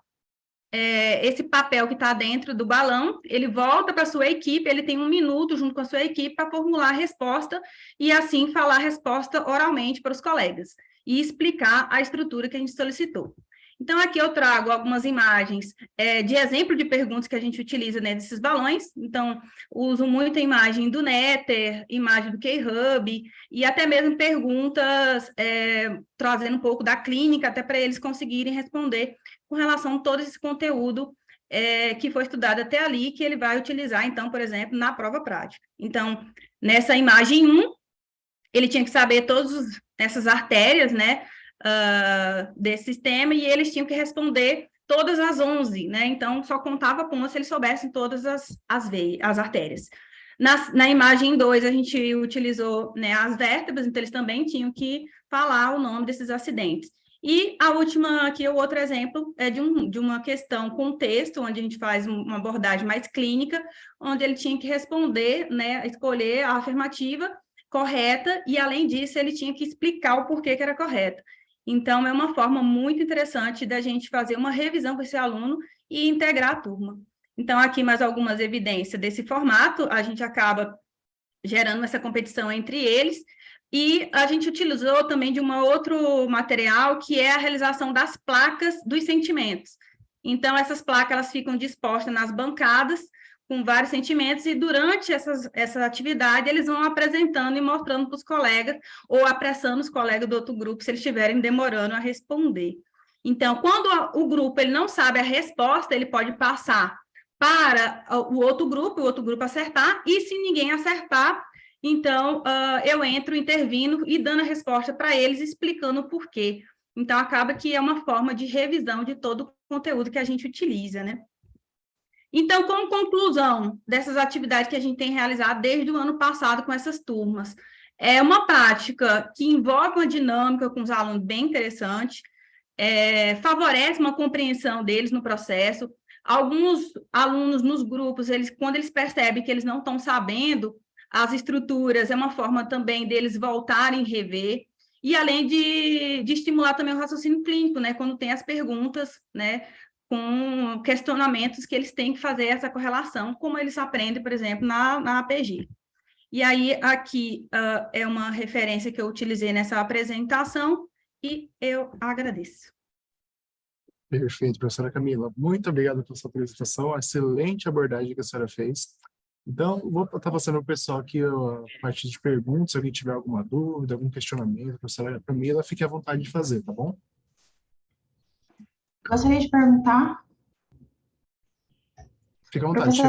esse papel que está dentro do balão, ele volta para a sua equipe, ele tem 1 minuto junto com a sua equipe para formular a resposta e, assim, falar a resposta oralmente para os colegas e explicar a estrutura que a gente solicitou. Então, aqui eu trago algumas imagens de exemplo de perguntas que a gente utiliza nesses balões. Então, uso muito a imagem do Netter, imagem do K-Hub, e até mesmo perguntas trazendo um pouco da clínica, até para eles conseguirem responder com relação a todo esse conteúdo que foi estudado até ali, que ele vai utilizar, então, por exemplo, na prova prática. Então, nessa imagem 1, ele tinha que saber todas essas artérias, né, desse sistema, e eles tinham que responder todas as 11, né? Então, só contava com uma se eles soubessem todas as artérias. Na imagem 2, a gente utilizou, né, as vértebras, então eles também tinham que falar o nome desses acidentes. E a última aqui, o outro exemplo, é de uma questão com texto, onde a gente faz uma abordagem mais clínica, onde ele tinha que responder, né, escolher a afirmativa correta, e além disso, ele tinha que explicar o porquê que era correto. Então, é uma forma muito interessante da gente fazer uma revisão com esse aluno e integrar a turma. Então, aqui mais algumas evidências desse formato, a gente acaba gerando essa competição entre eles, e a gente utilizou também de um outro material, que é a realização das placas dos sentimentos. Então, essas placas elas ficam dispostas nas bancadas, com vários sentimentos, e durante essa atividade, eles vão apresentando e mostrando para os colegas, ou apressando os colegas do outro grupo, se eles estiverem demorando a responder. Então, quando o grupo ele não sabe a resposta, ele pode passar para o outro grupo acertar, e se ninguém acertar, então, eu entro intervindo e dando a resposta para eles, explicando o porquê. Então, acaba que é uma forma de revisão de todo o conteúdo que a gente utiliza, né? Então, como conclusão dessas atividades que a gente tem realizado desde o ano passado com essas turmas, é uma prática que envolve uma dinâmica com os alunos bem interessante, favorece uma compreensão deles no processo. Alguns alunos nos grupos, quando eles percebem que eles não estão sabendo as estruturas, é uma forma também deles voltarem a rever, e além de estimular também o raciocínio clínico, né, quando tem as perguntas, né, com questionamentos que eles têm que fazer essa correlação, como eles aprendem, por exemplo, na APG. E aí, aqui é uma referência que eu utilizei nessa apresentação, e eu agradeço. Perfeito, professora Camila. Muito obrigado pela sua apresentação, a excelente abordagem que a senhora fez. Então, vou estar passando para o pessoal aqui a partir de perguntas, se alguém tiver alguma dúvida, algum questionamento, professora Camila, fique à vontade de fazer, tá bom? Gostaria de perguntar, Fique à vontade,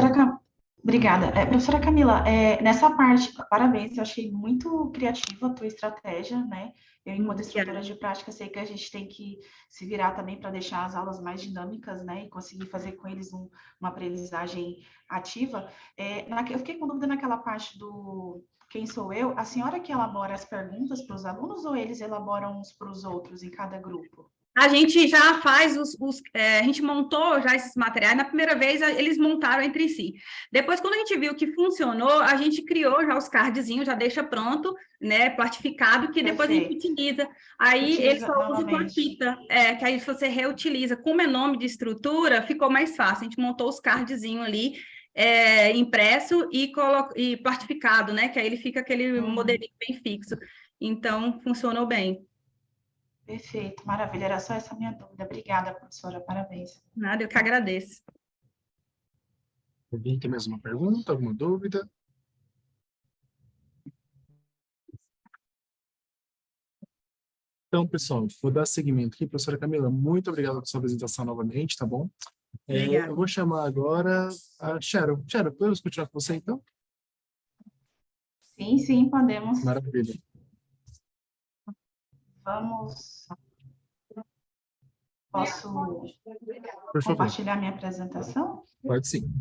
Obrigada. Professora Camila, nessa parte, parabéns, eu achei muito criativa a tua estratégia, né? Eu, em modo instrutora de prática, sei que a gente tem que se virar também para deixar as aulas mais dinâmicas, né? E conseguir fazer com eles uma aprendizagem ativa. Eu fiquei com dúvida naquela parte do quem sou eu. A senhora que elabora as perguntas para os alunos ou eles elaboram uns para os outros em cada grupo? A gente já faz a gente montou já esses materiais, na primeira vez eles montaram entre si. Depois, quando a gente viu que funcionou, a gente criou já os cardzinhos, já deixa pronto, né, plastificado, que depois Perfeito. A gente utiliza. Aí eles só usam com a fita, que aí você reutiliza. Como é nome de estrutura, ficou mais fácil. A gente montou os cardzinhos ali, impresso e plastificado, né, que aí ele fica aquele modelinho bem fixo. Então, funcionou bem. Perfeito, maravilha. Era só essa minha dúvida. Obrigada, professora. Parabéns. Nada, eu que agradeço. Alguém tem mais uma pergunta, alguma dúvida? Então, pessoal, vou dar seguimento aqui. Professora Camila, muito obrigado pela sua apresentação novamente, tá bom? Eu vou chamar agora a Sharon. Sharon, podemos continuar com você, então? Sim, podemos. Maravilha. Vamos. Posso compartilhar minha apresentação? Pode sim.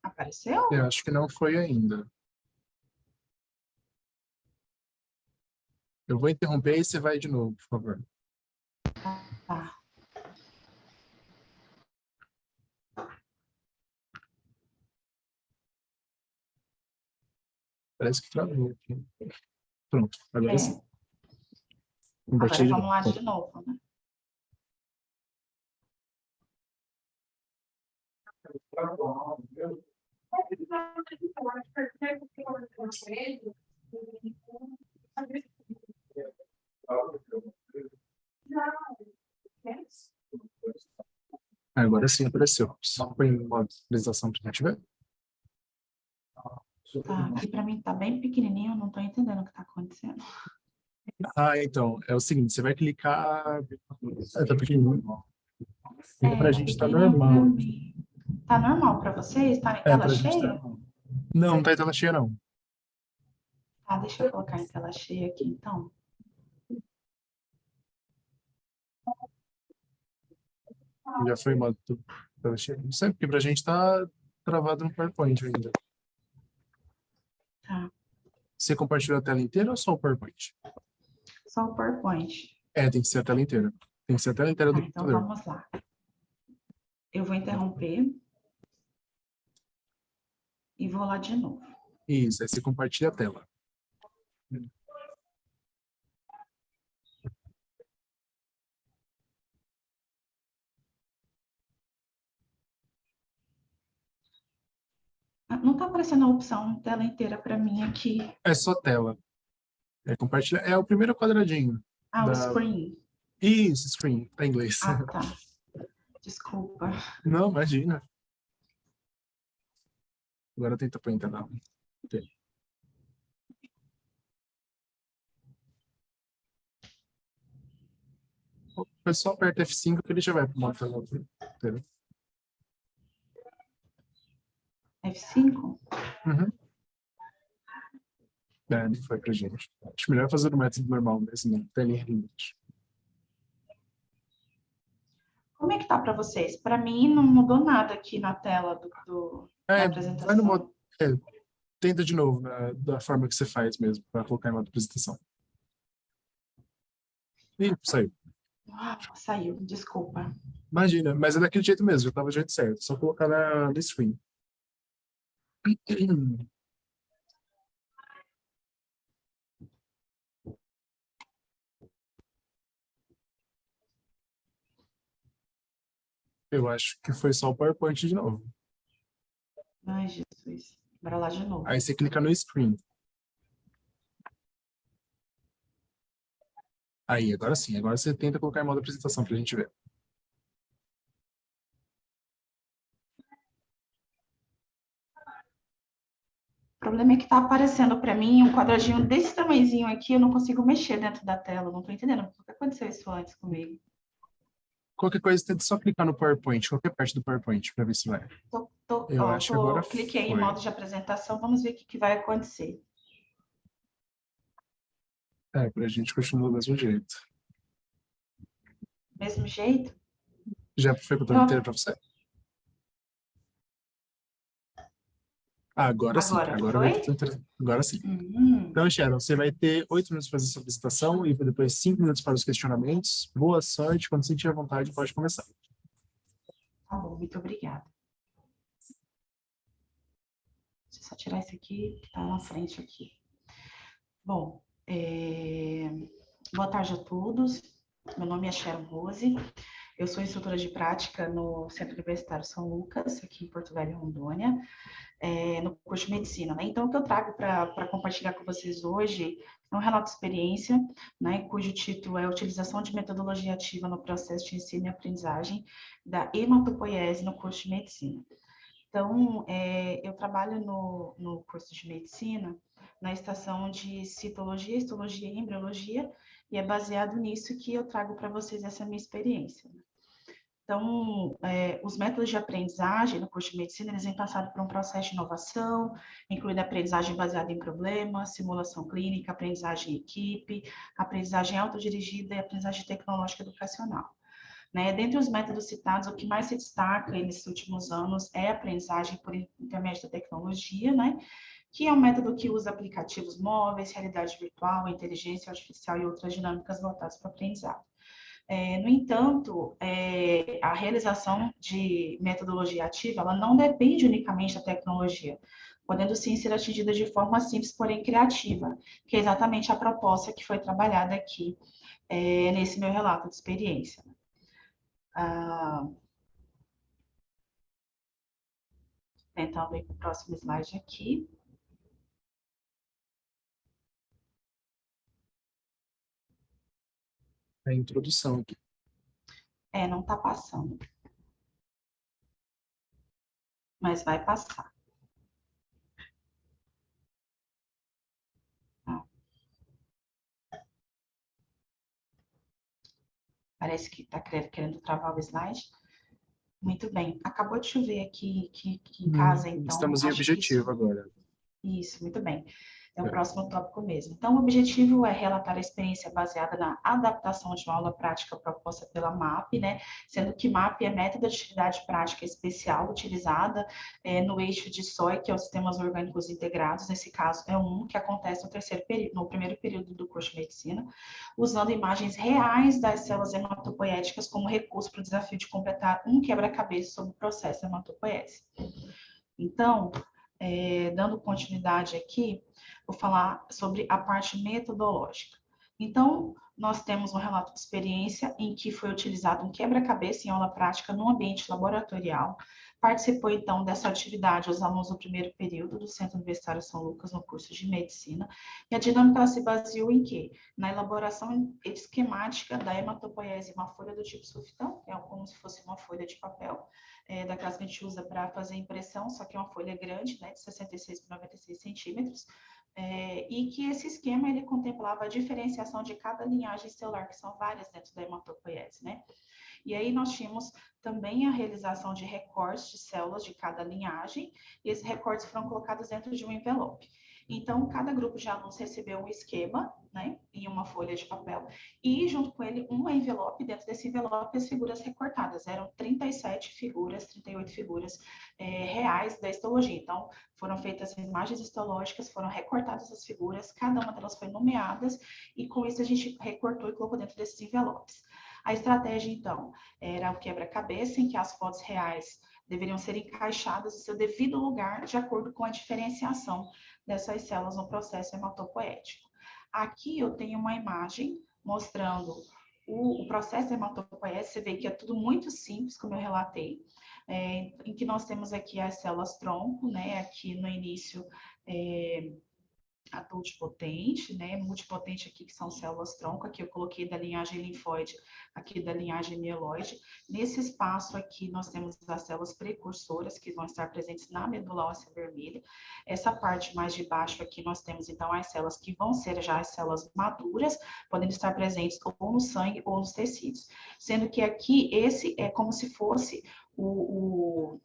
Apareceu? Eu acho que não foi ainda. Eu vou interromper e você vai de novo, por favor. Tá. Parece que travou aqui. Pronto, agora sim. Agora Compartilhe de vamos lá novo. de novo, né? Agora sim apareceu. Só põe em modo de visualização para a gente ver. Tá, aqui para mim tá bem pequenininho, não tô entendendo o que tá acontecendo. Ah, então, é o seguinte, você vai clicar... tá pequenininho. Para a gente tá pequenininho pra normal. mim. Tá normal para vocês? Tá em tela Para a gente tá cheia? normal. Não, não tá em tela cheia, não. Tá, deixa eu colocar em tela cheia aqui, então. Já foi em modo tela cheia. Não sei, porque para a gente tá travado no PowerPoint ainda. Tá, Você compartilhou a tela inteira ou só o PowerPoint? só o PowerPoint. Tem que ser a tela inteira. Tem que ser a tela inteira Tá, do então computador. vamos lá. Eu vou interromper e vou lá de novo. Isso, aí você compartilha a tela. Não tá aparecendo a opção tela inteira para mim aqui. É só tela. Compartilha. É o primeiro quadradinho. O screen. Isso, screen, tá em inglês. Tá. Desculpa. Não, imagina. Agora tenta pôr em tela. Ok. O pessoal aperta F5 que ele já vai para o modo tela. Entendeu? F5? Uhum. Não foi pra gente. Acho melhor fazer o método normal mesmo, né? Telinha limite. Como é que tá para vocês? Para mim não mudou nada aqui na tela da apresentação. Vai no modo... tenta de novo, da forma que você faz mesmo, para colocar em modo apresentação. Ih, saiu. Saiu, desculpa. Imagina, mas é daquele jeito mesmo, já estava do jeito certo. Só colocar no screen. Eu acho que foi só o PowerPoint de novo. Ai, Jesus. Bora lá de novo. Aí você clica no screen. Aí, agora sim. Agora você tenta colocar em modo apresentação para a gente ver. O problema é que tá aparecendo para mim um quadradinho desse tamanhozinho aqui, eu não consigo mexer dentro da tela, não tô entendendo. Por que aconteceu isso antes comigo? Qualquer coisa, tenta só clicar no PowerPoint, qualquer parte do PowerPoint, para ver se vai. Eu acho que agora cliquei em foi. modo de apresentação, vamos ver o que vai acontecer. Pra gente continua do mesmo jeito. Mesmo jeito? Já foi para a tela inteira para você? Agora sim. Agora vai ter... Agora sim. Então, Sharon, você vai ter 8 minutos para fazer essa apresentação e depois 5 minutos para os questionamentos. Boa sorte. Quando sentir a vontade, pode começar. Tá bom, muito obrigada. Deixa eu só tirar esse aqui, que tá na frente aqui. Bom, boa tarde a todos. Meu nome é Sharon Rose. Eu sou instrutora de prática no Centro Universitário São Lucas, aqui em Porto Velho, Rondônia, no curso de Medicina, né? Então, o que eu trago para compartilhar com vocês hoje é um relato de experiência, né, cujo título é Utilização de Metodologia Ativa no Processo de Ensino e Aprendizagem da hematopoiese no curso de Medicina. Então, eu trabalho no curso de Medicina, na estação de Citologia, Histologia e Embriologia, e é baseado nisso que eu trago para vocês essa minha experiência. Então, os métodos de aprendizagem no curso de medicina, eles vêm passando por um processo de inovação, incluindo aprendizagem baseada em problemas, simulação clínica, aprendizagem em equipe, aprendizagem autodirigida e aprendizagem tecnológica educacional. Né? Dentre os métodos citados, o que mais se destaca nesses últimos anos é a aprendizagem por intermédio da tecnologia, né? Que é um método que usa aplicativos móveis, realidade virtual, inteligência artificial e outras dinâmicas voltadas para o aprendizado. No entanto, a realização de metodologia ativa, ela não depende unicamente da tecnologia, podendo sim ser atingida de forma simples, porém criativa, que é exatamente a proposta que foi trabalhada aqui nesse meu relato de experiência. Tentando ir para o próximo slide aqui. A introdução aqui. Não está passando. Mas vai passar. Parece que está querendo travar o slide. Muito bem. Acabou de chover aqui em casa, então... Estamos em objetivo agora. Isso, muito bem. É o próximo tópico mesmo. Então, o objetivo é relatar a experiência baseada na adaptação de uma aula prática proposta pela MAP, né? Sendo que MAP é método de atividade prática especial utilizada no eixo de SOI, que é os Sistemas Orgânicos Integrados. Nesse caso, é um que acontece no primeiro período do curso de medicina, usando imagens reais das células hematopoéticas como recurso para o desafio de completar um quebra-cabeça sobre o processo de hematopoiese. Então, dando continuidade aqui, vou falar sobre a parte metodológica. Então, nós temos um relato de experiência em que foi utilizado um quebra-cabeça em aula prática no ambiente laboratorial. Participou, então, dessa atividade os alunos do primeiro período do Centro Universitário São Lucas, no curso de Medicina. E a dinâmica ela se baseou em quê? Na elaboração esquemática da hematopoiese, uma folha do tipo sulfitão, é como se fosse uma folha de papel, daquelas que a gente usa para fazer impressão, só que é uma folha grande, né, de 66 por 96 centímetros, e que esse esquema ele contemplava a diferenciação de cada linhagem celular, que são várias dentro da hematopoiese, né? E aí nós tínhamos também a realização de recortes de células de cada linhagem, e esses recortes foram colocados dentro de um envelope. Então, cada grupo de alunos recebeu um esquema, né, em uma folha de papel, e junto com ele um envelope, dentro desse envelope as figuras recortadas, eram 37 figuras, 38 figuras reais da histologia. Então, foram feitas imagens histológicas, foram recortadas as figuras, cada uma delas foi nomeadas, e com isso a gente recortou e colocou dentro desses envelopes. A estratégia, então, era o quebra-cabeça, em que as fotos reais deveriam ser encaixadas em seu devido lugar, de acordo com a diferenciação dessas células no processo hematopoético. Aqui eu tenho uma imagem mostrando o processo hematopoético. Você vê que é tudo muito simples, como eu relatei, em que nós temos aqui as células tronco, né? Aqui no início, a multipotente, né? Multipotente aqui, que são células tronco, aqui eu coloquei da linhagem linfóide, aqui da linhagem mieloide. Nesse espaço aqui, nós temos as células precursoras, que vão estar presentes na medula óssea vermelha. Essa parte mais de baixo aqui, nós temos, então, as células que vão ser já as células maduras, podendo estar presentes ou no sangue ou nos tecidos. Sendo que aqui, esse é como se fosse o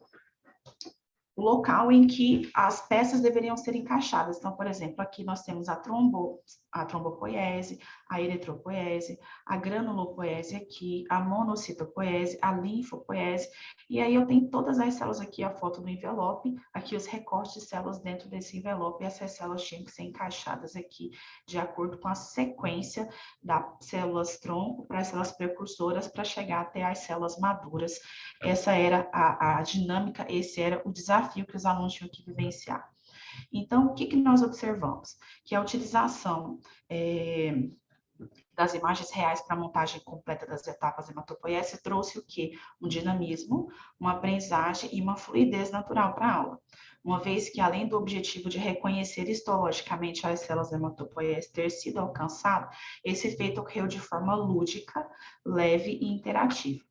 local em que as peças deveriam ser encaixadas. Então, por exemplo, aqui nós temos a trombopoiese, a eritropoiese, a granulopoiese aqui, a monocitopoiese, a linfopoiese, e aí eu tenho todas as células aqui, a foto do envelope, aqui os recortes de células dentro desse envelope, e essas células tinham que ser encaixadas aqui de acordo com a sequência das células tronco para as células precursoras para chegar até as células maduras. Essa era a dinâmica, esse era o desafio que os alunos tinham que vivenciar. Então, o que nós observamos? Que a utilização das imagens reais para a montagem completa das etapas hematopoiese trouxe o quê? Um dinamismo, uma aprendizagem e uma fluidez natural para a aula. Uma vez que, além do objetivo de reconhecer histologicamente as células hematopoiese ter sido alcançado, esse feito ocorreu de forma lúdica, leve e interativa.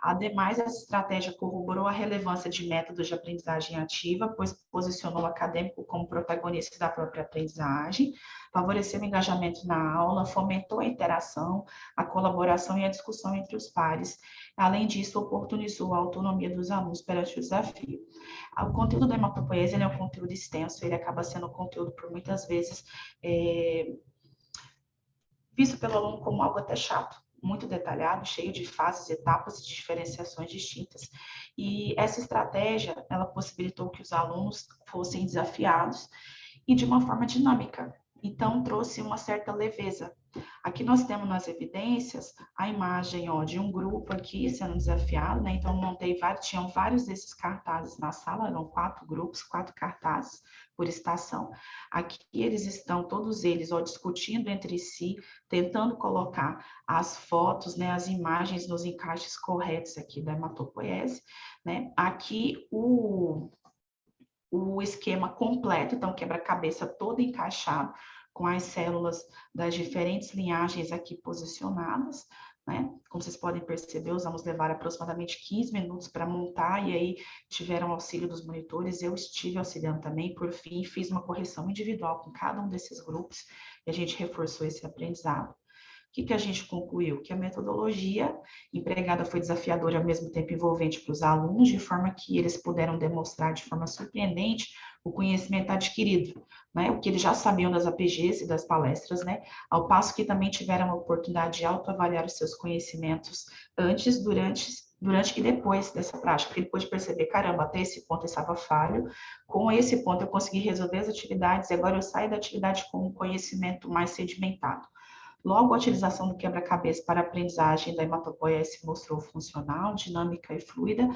Ademais, essa estratégia corroborou a relevância de métodos de aprendizagem ativa, pois posicionou o acadêmico como protagonista da própria aprendizagem, favoreceu o engajamento na aula, fomentou a interação, a colaboração e a discussão entre os pares. Além disso, oportunizou a autonomia dos alunos perante o desafio. O conteúdo da hematopoiese é um conteúdo extenso, ele acaba sendo um conteúdo, por muitas vezes, visto pelo aluno como algo até chato, muito detalhado, cheio de fases, etapas e diferenciações distintas. E essa estratégia, ela possibilitou que os alunos fossem desafiados e de uma forma dinâmica. Então, trouxe uma certa leveza Aqui nós temos nas evidências a imagem, ó, de um grupo aqui sendo desafiado, né? Então, tinham vários desses cartazes na sala, eram 4 grupos, 4 cartazes por estação. Aqui eles estão, todos eles, ó, discutindo entre si, tentando colocar as fotos, né, as imagens nos encaixes corretos aqui da hematopoiese, né? Aqui o esquema completo, então quebra-cabeça todo encaixado, com as células das diferentes linhagens aqui posicionadas, né? Como vocês podem perceber, vamos levar aproximadamente 15 minutos para montar, e aí tiveram auxílio dos monitores, eu estive auxiliando também, por fim, fiz uma correção individual com cada um desses grupos, e a gente reforçou esse aprendizado. O que a gente concluiu? Que a metodologia empregada foi desafiadora e, ao mesmo tempo, envolvente para os alunos, de forma que eles puderam demonstrar de forma surpreendente o conhecimento adquirido, né? O que eles já sabiam das APGs e das palestras, né? Ao passo que também tiveram a oportunidade de autoavaliar os seus conhecimentos antes, durante e depois dessa prática, porque ele pôde perceber, caramba, até esse ponto eu estava falho, com esse ponto eu consegui resolver as atividades, e agora eu saio da atividade com um conhecimento mais sedimentado. Logo, a utilização do quebra-cabeça para a aprendizagem da hematopoiese se mostrou funcional, dinâmica e fluida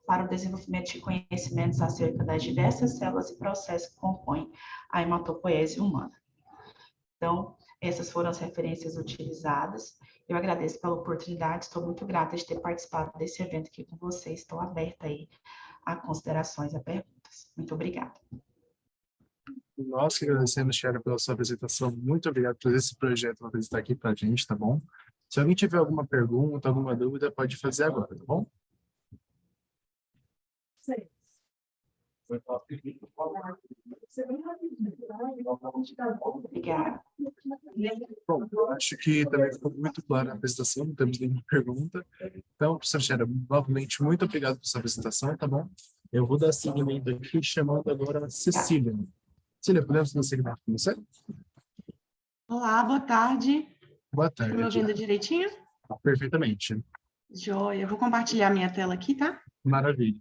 para o desenvolvimento de conhecimentos acerca das diversas células e processos que compõem a hematopoiese humana. Então, essas foram as referências utilizadas. Eu agradeço pela oportunidade, estou muito grata de ter participado desse evento aqui com vocês. Estou aberta aí a considerações e a perguntas. Muito obrigada. Nós que agradecemos, Chiara, pela sua apresentação. Muito obrigado por esse projeto apresentar aqui para a gente, tá bom? Se alguém tiver alguma pergunta, alguma dúvida, pode fazer agora, tá bom? Obrigada. Bom, acho que também ficou muito clara a apresentação, não temos nenhuma pergunta. Então, professor Chiara, novamente, muito obrigado pela sua apresentação, tá bom? Eu vou dar seguimento aqui, chamando agora a Cecília. Cecília, podemos dar seguimento com você? Olá, boa tarde. Boa Tá tarde. me ouvindo direitinho? Perfeitamente. Joia. Eu vou compartilhar minha tela aqui, tá? Maravilha.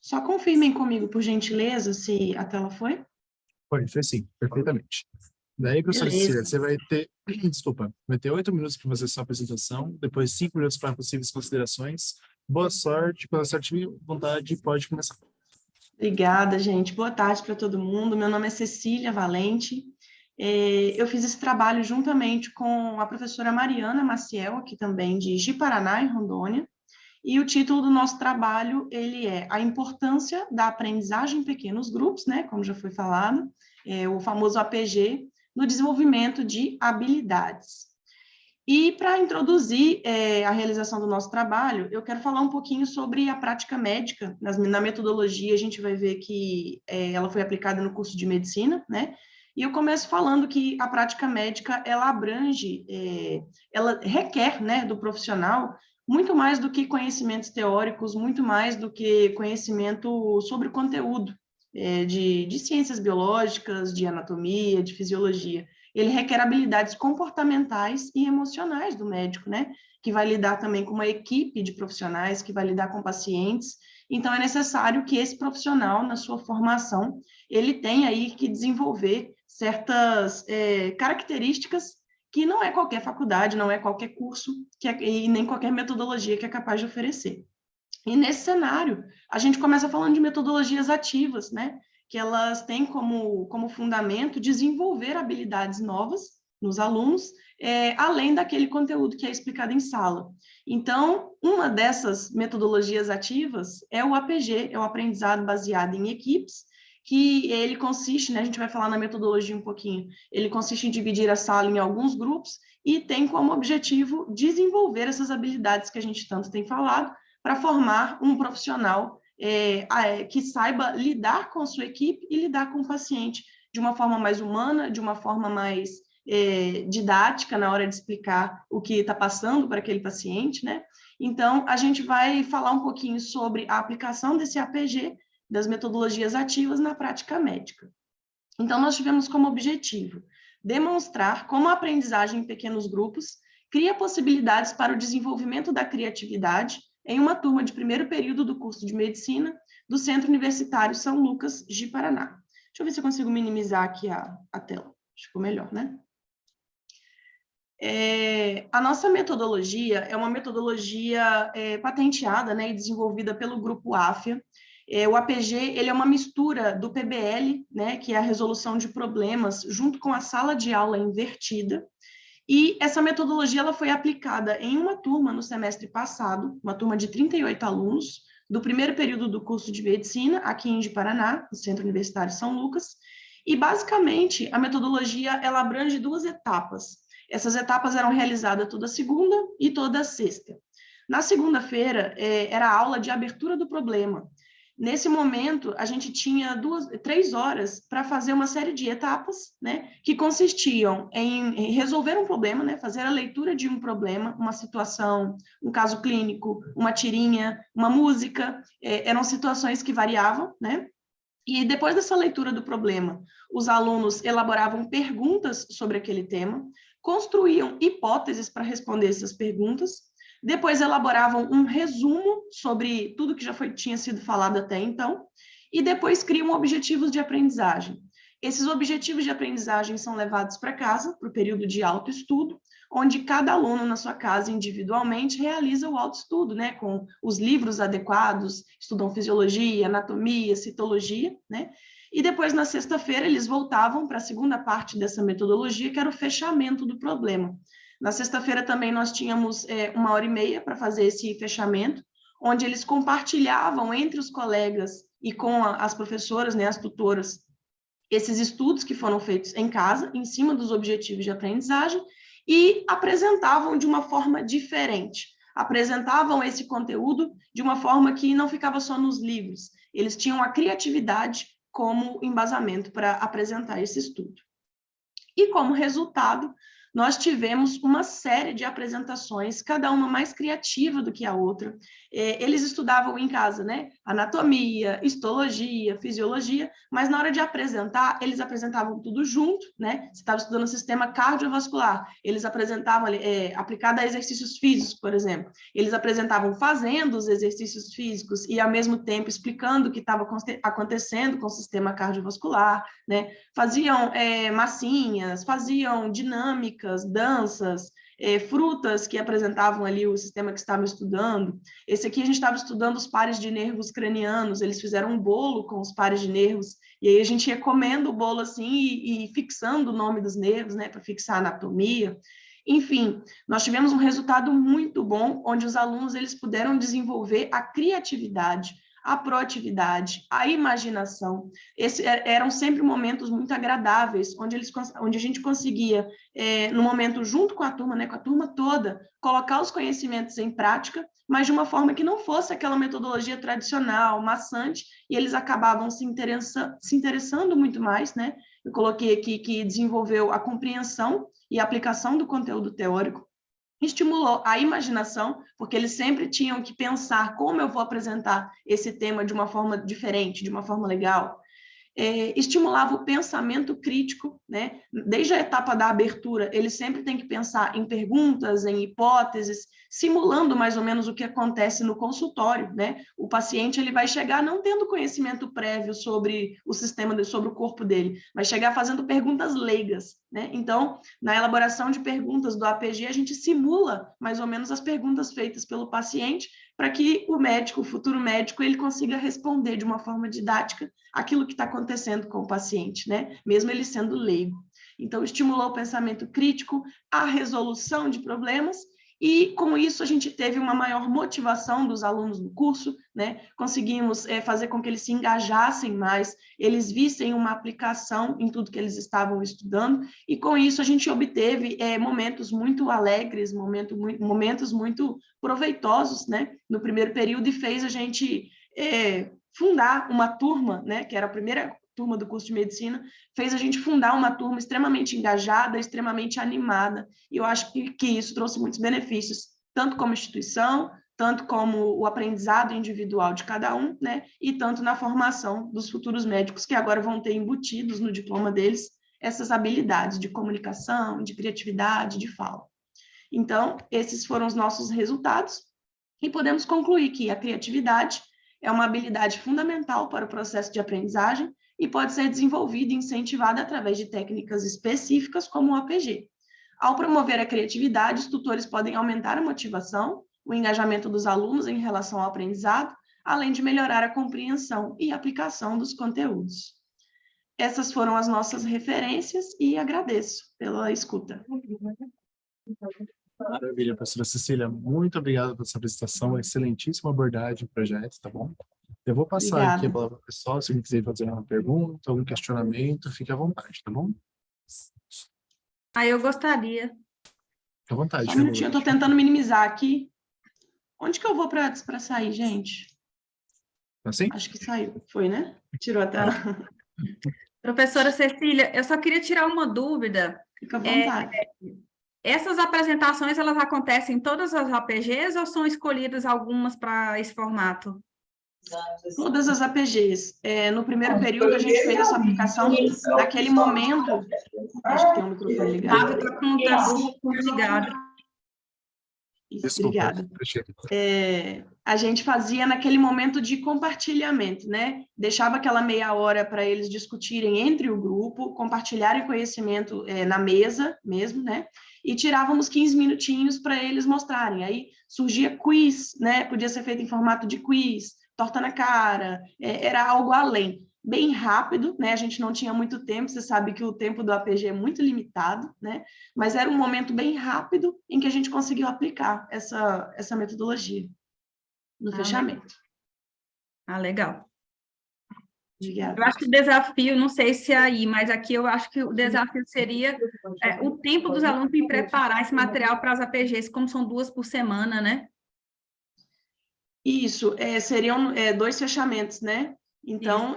Só confirmem comigo, por gentileza, se a tela foi. Foi sim, perfeitamente. Daí, professora Beleza. Cecília, você vai ter, desculpa, vai ter 8 minutos para fazer sua apresentação, depois 5 minutos para possíveis considerações. Boa sorte, pela sorte e vontade, pode começar. Obrigada, gente. Boa tarde para todo mundo. Meu nome é Cecília Valente. Eu fiz esse trabalho juntamente com a professora Mariana Maciel, aqui também de Ji-Paraná, em Rondônia. E o título do nosso trabalho, ele é A Importância da Aprendizagem em Pequenos Grupos, né, como já foi falado, o famoso APG, no desenvolvimento de habilidades. E para introduzir a realização do nosso trabalho, eu quero falar um pouquinho sobre a prática médica. Na metodologia, a gente vai ver que ela foi aplicada no curso de medicina, né? E eu começo falando que a prática médica, ela abrange, ela requer, né, do profissional muito mais do que conhecimentos teóricos, muito mais do que conhecimento sobre o conteúdo de ciências biológicas, de anatomia, de fisiologia. Ele requer habilidades comportamentais e emocionais do médico, né? Que vai lidar também com uma equipe de profissionais, que vai lidar com pacientes. Então, é necessário que esse profissional, na sua formação, ele tenha aí que desenvolver certas características que não é qualquer faculdade, não é qualquer curso e nem qualquer metodologia que é capaz de oferecer. E nesse cenário, a gente começa falando de metodologias ativas, né? Que elas têm como fundamento desenvolver habilidades novas nos alunos, além daquele conteúdo que é explicado em sala. Então, uma dessas metodologias ativas é o APG, é o aprendizado baseado em equipes, que ele consiste, né, a gente vai falar na metodologia um pouquinho, ele consiste em dividir a sala em alguns grupos e tem como objetivo desenvolver essas habilidades que a gente tanto tem falado, para formar um profissional que saiba lidar com a sua equipe e lidar com o paciente de uma forma mais humana, de uma forma mais didática na hora de explicar o que está passando para aquele paciente, né? Então, a gente vai falar um pouquinho sobre a aplicação desse APG, das metodologias ativas na prática médica. Então, nós tivemos como objetivo demonstrar como a aprendizagem em pequenos grupos cria possibilidades para o desenvolvimento da criatividade em uma turma de primeiro período do curso de medicina do Centro Universitário São Lucas, Ji-Paraná. Deixa eu ver se eu consigo minimizar aqui a tela. ficou melhor, né? A nossa metodologia é uma metodologia patenteada, né, e desenvolvida pelo Grupo AFIA. O APG ele é uma mistura do PBL, né, que é a resolução de problemas, junto com a sala de aula invertida. E essa metodologia ela foi aplicada em uma turma no semestre passado, uma turma de 38 alunos, do primeiro período do curso de medicina, aqui em Ji-Paraná, no Centro Universitário São Lucas. E, basicamente, a metodologia ela abrange 2 etapas. Essas etapas eram realizadas toda segunda e toda sexta. Na segunda-feira, era a aula de abertura do problema. Nesse momento, a gente tinha 3 horas para fazer uma série de etapas, né, que consistiam em resolver um problema, né, fazer a leitura de um problema, uma situação, um caso clínico, uma tirinha, uma música, eram situações que variavam, né, e depois dessa leitura do problema, os alunos elaboravam perguntas sobre aquele tema, construíam hipóteses para responder essas perguntas, depois elaboravam um resumo sobre tudo que já tinha sido falado até então, e depois criam objetivos de aprendizagem. Esses objetivos de aprendizagem são levados para casa, para o período de autoestudo, onde cada aluno na sua casa, individualmente, realiza o autoestudo, né, com os livros adequados, estudam fisiologia, anatomia, citologia, né, e depois, na sexta-feira, eles voltavam para a segunda parte dessa metodologia, que era o fechamento do problema. Na sexta-feira também nós tínhamos 1h30 para fazer esse fechamento, onde eles compartilhavam entre os colegas e com as professoras, né, as tutoras, esses estudos que foram feitos em casa, em cima dos objetivos de aprendizagem, e apresentavam de uma forma diferente. Apresentavam esse conteúdo de uma forma que não ficava só nos livros. Eles tinham a criatividade como embasamento para apresentar esse estudo. E como resultado, nós tivemos uma série de apresentações, cada uma mais criativa do que a outra. Eles estudavam em casa, né? Anatomia, histologia, fisiologia, mas na hora de apresentar, eles apresentavam tudo junto, né? Você estava estudando o sistema cardiovascular, eles apresentavam, aplicado a exercícios físicos, por exemplo. Eles apresentavam fazendo os exercícios físicos e, ao mesmo tempo, explicando o que estava acontecendo com o sistema cardiovascular, né? Faziam massinhas, faziam dinâmicas, danças, frutas que apresentavam ali o sistema que estava estudando. Esse aqui a gente estava estudando os pares de nervos cranianos, eles fizeram um bolo com os pares de nervos, e aí a gente ia comendo o bolo assim e fixando o nome dos nervos, né, para fixar a anatomia. Enfim, nós tivemos um resultado muito bom, onde os alunos eles puderam desenvolver a criatividade, a proatividade, a imaginação. Eram sempre momentos muito agradáveis, onde a gente conseguia, no momento junto com a turma, né, com a turma toda, colocar os conhecimentos em prática, mas de uma forma que não fosse aquela metodologia tradicional, maçante, e eles acabavam se interessando muito mais, né? Eu coloquei aqui que desenvolveu a compreensão e a aplicação do conteúdo teórico, estimulou a imaginação, porque eles sempre tinham que pensar como eu vou apresentar esse tema de uma forma diferente, de uma forma legal. Estimulava o pensamento crítico, né? Desde a etapa da abertura, eles sempre têm que pensar em perguntas, em hipóteses, simulando mais ou menos o que acontece no consultório, né? O paciente ele vai chegar não tendo conhecimento prévio sobre o sistema, sobre o corpo dele, vai chegar fazendo perguntas leigas, né? Então, na elaboração de perguntas do APG, a gente simula mais ou menos as perguntas feitas pelo paciente, para que o médico, o futuro médico, ele consiga responder de uma forma didática aquilo que está acontecendo com o paciente, né? Mesmo ele sendo leigo. Então, estimulou o pensamento crítico, a resolução de problemas, e com isso a gente teve uma maior motivação dos alunos do curso, né? Conseguimos fazer com que eles se engajassem mais, eles vissem uma aplicação em tudo que eles estavam estudando, e com isso a gente obteve momentos muito alegres, momentos muito proveitosos, né? No primeiro período, e fez a gente fundar uma turma, né? Que era a primeira turma do curso de medicina, fez a gente fundar uma turma extremamente engajada, extremamente animada, e eu acho que isso trouxe muitos benefícios, tanto como instituição, tanto como o aprendizado individual de cada um, né, e tanto na formação dos futuros médicos, que agora vão ter embutidos no diploma deles essas habilidades de comunicação, de criatividade, de fala. Então, esses foram os nossos resultados, e podemos concluir que a criatividade é uma habilidade fundamental para o processo de aprendizagem, e pode ser desenvolvida e incentivada através de técnicas específicas como o APG. Ao promover a criatividade, os tutores podem aumentar a motivação, o engajamento dos alunos em relação ao aprendizado, além de melhorar a compreensão e aplicação dos conteúdos. Essas foram as nossas referências e agradeço pela escuta. Maravilha, professora Cecília, muito obrigado pela sua apresentação, excelentíssima abordagem do projeto, tá bom? Eu vou passar aqui a palavra para o pessoal, se alguém quiser fazer uma pergunta, algum questionamento, fique à vontade, tá bom? Eu gostaria. Fique à vontade. Só um minutinho, eu estou tentando minimizar aqui. Onde que eu vou para sair, gente? Assim? Acho que saiu. Foi, né? Tirou a tela. Professora Cecília, eu só queria tirar uma dúvida. Fica à vontade. Essas apresentações, elas acontecem em todas as APGs ou são escolhidas algumas para esse formato? Todas as APGs. No primeiro período, a gente fez essa aplicação naquele momento. Acho que tem um microfone ligado. Está com o microfone ligado. Desculpa, obrigada. A gente fazia naquele momento de compartilhamento, né? Deixava aquela meia hora para eles discutirem entre o grupo, compartilharem conhecimento na mesa mesmo, né? E tirávamos 15 minutinhos para eles mostrarem. Aí surgia quiz, né? Podia ser feito em formato de quiz, torta na cara, era algo além. Bem rápido, né? A gente não tinha muito tempo, você sabe que o tempo do APG é muito limitado, né? Mas era um momento bem rápido em que a gente conseguiu aplicar essa metodologia no fechamento. Legal. Obrigada. Eu acho que o desafio, não sei se é aí, mas aqui eu acho que o desafio seria o tempo dos alunos em preparar esse material para as APGs, como são 2 por semana, né? Isso, seriam 2 fechamentos, né? Então,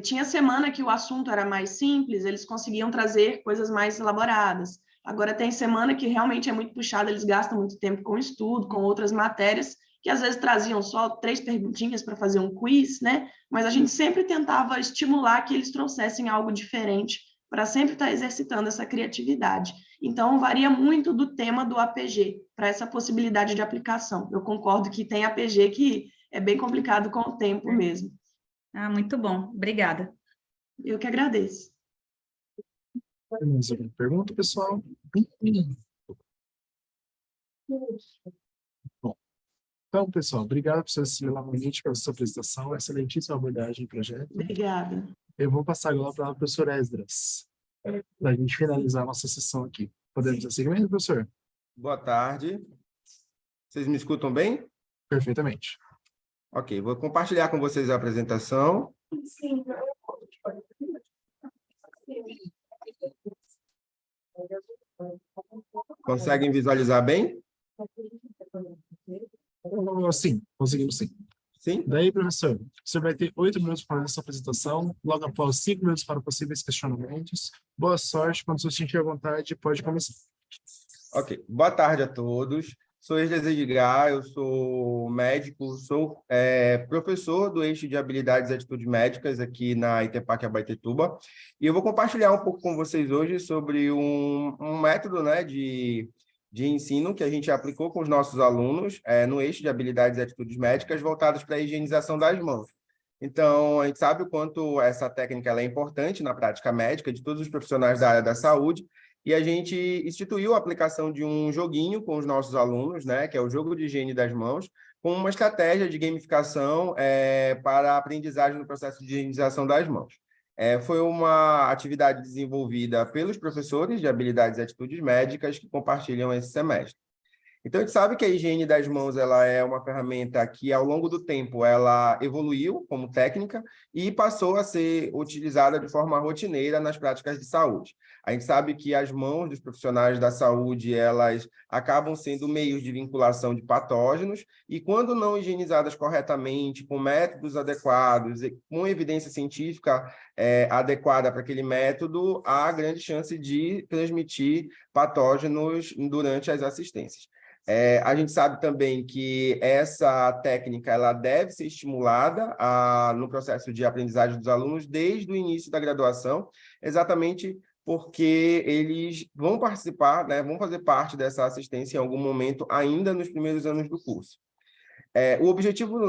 tinha semana que o assunto era mais simples, eles conseguiam trazer coisas mais elaboradas. Agora, tem semana que realmente é muito puxada, eles gastam muito tempo com estudo, com outras matérias, que às vezes traziam só 3 perguntinhas para fazer um quiz, né? Mas a gente sempre tentava estimular que eles trouxessem algo diferente, para sempre estar exercitando essa criatividade. Então, varia muito do tema do APG, para essa possibilidade de aplicação. Eu concordo que tem APG que é bem complicado com o tempo mesmo. Muito bom. Obrigada. Eu que agradeço. Mais alguma pergunta, pessoal? Bom, então, pessoal, obrigado, professora Cecília Lamorite, pela sua apresentação, excelentíssima abordagem do projeto. Obrigada. Eu vou passar agora para o professor Esdras, para a gente finalizar a nossa sessão aqui. Podemos dar seguimento, professor? Boa tarde. Vocês me escutam bem? Perfeitamente. Ok, vou compartilhar com vocês a apresentação. Conseguem visualizar bem? Sim, conseguimos sim. Sim? Daí, professor, você vai ter 8 minutos para essa apresentação, logo após 5 minutos para possíveis questionamentos. Boa sorte, quando você se sentir à vontade, pode começar. Ok, boa tarde a todos. Sou Esdras Edgar, eu sou médico, sou professor do eixo de habilidades e atitudes médicas aqui na Itepac Abaetetuba, e eu vou compartilhar um pouco com vocês hoje sobre um método, né, de ensino que a gente aplicou com os nossos alunos no eixo de habilidades e atitudes médicas voltados para a higienização das mãos. Então, a gente sabe o quanto essa técnica ela é importante na prática médica de todos os profissionais da área da saúde, e a gente instituiu a aplicação de um joguinho com os nossos alunos, né, que é o jogo de higiene das mãos, com uma estratégia de gamificação para a aprendizagem no processo de higienização das mãos. Foi uma atividade desenvolvida pelos professores de habilidades e atitudes médicas que compartilham esse semestre. Então, a gente sabe que a higiene das mãos ela é uma ferramenta que, ao longo do tempo, ela evoluiu como técnica e passou a ser utilizada de forma rotineira nas práticas de saúde. A gente sabe que as mãos dos profissionais da saúde, elas acabam sendo meios de vinculação de patógenos e, quando não higienizadas corretamente, com métodos adequados, e com evidência científica adequada para aquele método, há grande chance de transmitir patógenos durante as assistências. A gente sabe também que essa técnica ela deve ser estimulada no processo de aprendizagem dos alunos desde o início da graduação, exatamente porque eles vão participar, né, vão fazer parte dessa assistência em algum momento ainda nos primeiros anos do curso. O objetivo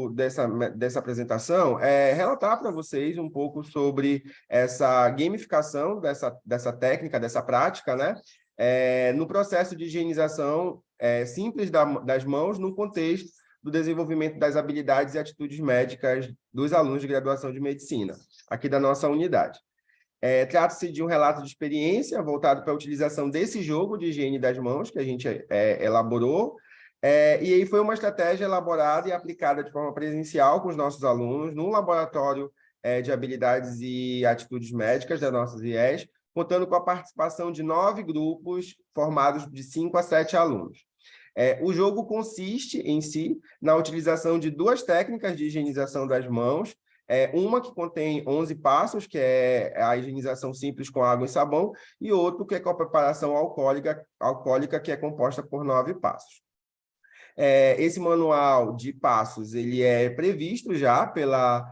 dessa apresentação é relatar para vocês um pouco sobre essa gamificação dessa técnica, dessa prática, né? No processo de higienização simples das mãos, no contexto do desenvolvimento das habilidades e atitudes médicas dos alunos de graduação de medicina, aqui da nossa unidade. Trata-se de um relato de experiência voltado para a utilização desse jogo de higiene das mãos que a gente elaborou, e aí foi uma estratégia elaborada e aplicada de forma presencial com os nossos alunos num laboratório de habilidades e atitudes médicas das nossas IES, contando com a participação de 9 grupos formados de 5 a 7 alunos. O jogo consiste, em si, na utilização de 2 técnicas de higienização das mãos, uma que contém 11 passos, que é a higienização simples com água e sabão, e outro que é com a preparação alcoólica, que é composta por 9 passos. Esse manual de passos ele é previsto já pela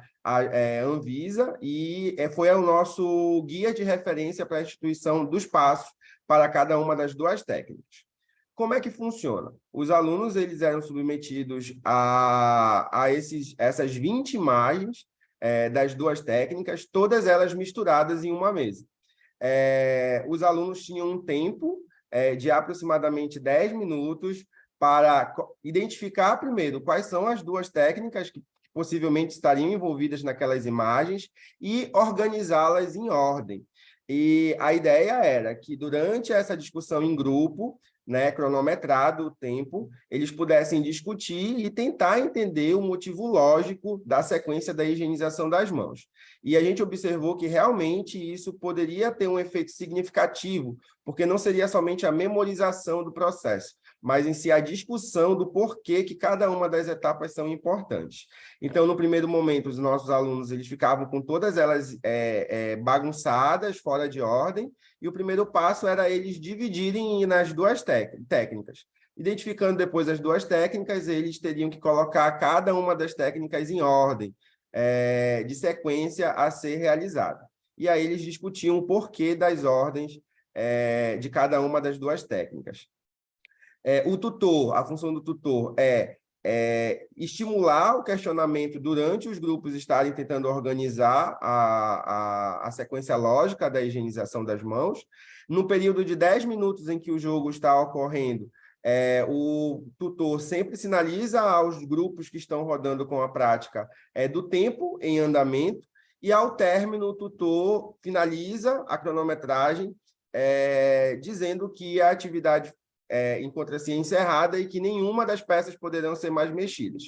Anvisa e foi o nosso guia de referência para a instituição dos passos para cada uma das 2 técnicas. Como é que funciona? Os alunos eles eram submetidos a essas 20 imagens das 2 técnicas, todas elas misturadas em uma mesa. Os alunos tinham um tempo de aproximadamente 10 minutos para identificar primeiro quais são as 2 técnicas que possivelmente estariam envolvidas naquelas imagens e organizá-las em ordem. E a ideia era que durante essa discussão em grupo, né, cronometrado o tempo, eles pudessem discutir e tentar entender o motivo lógico da sequência da higienização das mãos. E a gente observou que realmente isso poderia ter um efeito significativo, porque não seria somente a memorização do processo, mas em si a discussão do porquê que cada uma das etapas são importantes. Então, no primeiro momento, os nossos alunos eles ficavam com todas elas bagunçadas, fora de ordem, e o primeiro passo era eles dividirem nas 2 técnicas. Identificando depois as 2 técnicas, eles teriam que colocar cada uma das técnicas em ordem, de sequência a ser realizada. E aí eles discutiam o porquê das ordens de cada uma das 2 técnicas. O tutor, a função do tutor é estimular o questionamento durante os grupos estarem tentando organizar a sequência lógica da higienização das mãos. No período de 10 minutos em que o jogo está ocorrendo, o tutor sempre sinaliza aos grupos que estão rodando com a prática do tempo em andamento, e ao término o tutor finaliza a cronometragem dizendo que a atividade encontra-se encerrada e que nenhuma das peças poderão ser mais mexidas.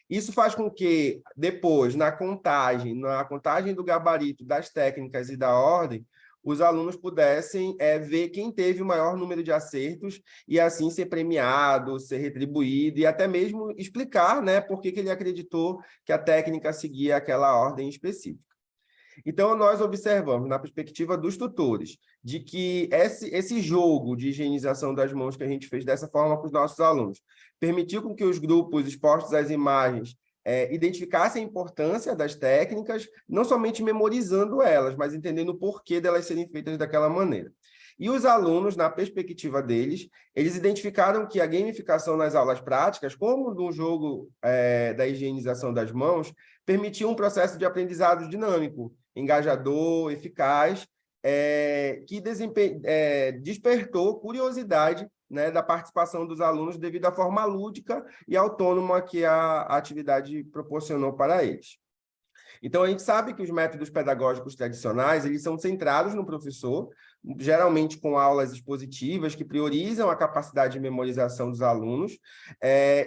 Isso faz com que, depois, na contagem do gabarito das técnicas e da ordem, os alunos pudessem ver quem teve o maior número de acertos e, assim, ser premiado, ser retribuído e até mesmo explicar, né, por que ele acreditou que a técnica seguia aquela ordem específica. Então, nós observamos, na perspectiva dos tutores, de que esse jogo de higienização das mãos que a gente fez dessa forma com os nossos alunos permitiu com que os grupos expostos às imagens identificassem a importância das técnicas, não somente memorizando elas, mas entendendo o porquê delas serem feitas daquela maneira. E os alunos, na perspectiva deles, eles identificaram que a gamificação nas aulas práticas, como no jogo da higienização das mãos, permitia um processo de aprendizado dinâmico, engajador, eficaz, que despertou curiosidade, né, da participação dos alunos devido à forma lúdica e autônoma que a atividade proporcionou para eles. Então, a gente sabe que os métodos pedagógicos tradicionais, eles são centrados no professor, geralmente com aulas expositivas que priorizam a capacidade de memorização dos alunos,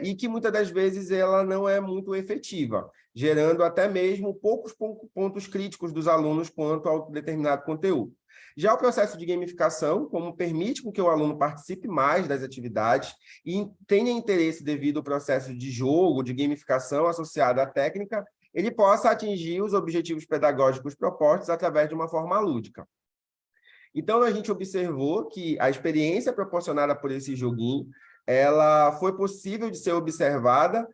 e que muitas das vezes ela não é muito efetiva, gerando até mesmo poucos pontos críticos dos alunos quanto ao determinado conteúdo. Já o processo de gamificação, como permite que o aluno participe mais das atividades e tenha interesse devido ao processo de jogo, de gamificação associado à técnica, ele possa atingir os objetivos pedagógicos propostos através de uma forma lúdica. Então, a gente observou que a experiência proporcionada por esse joguinho, ela foi possível de ser observada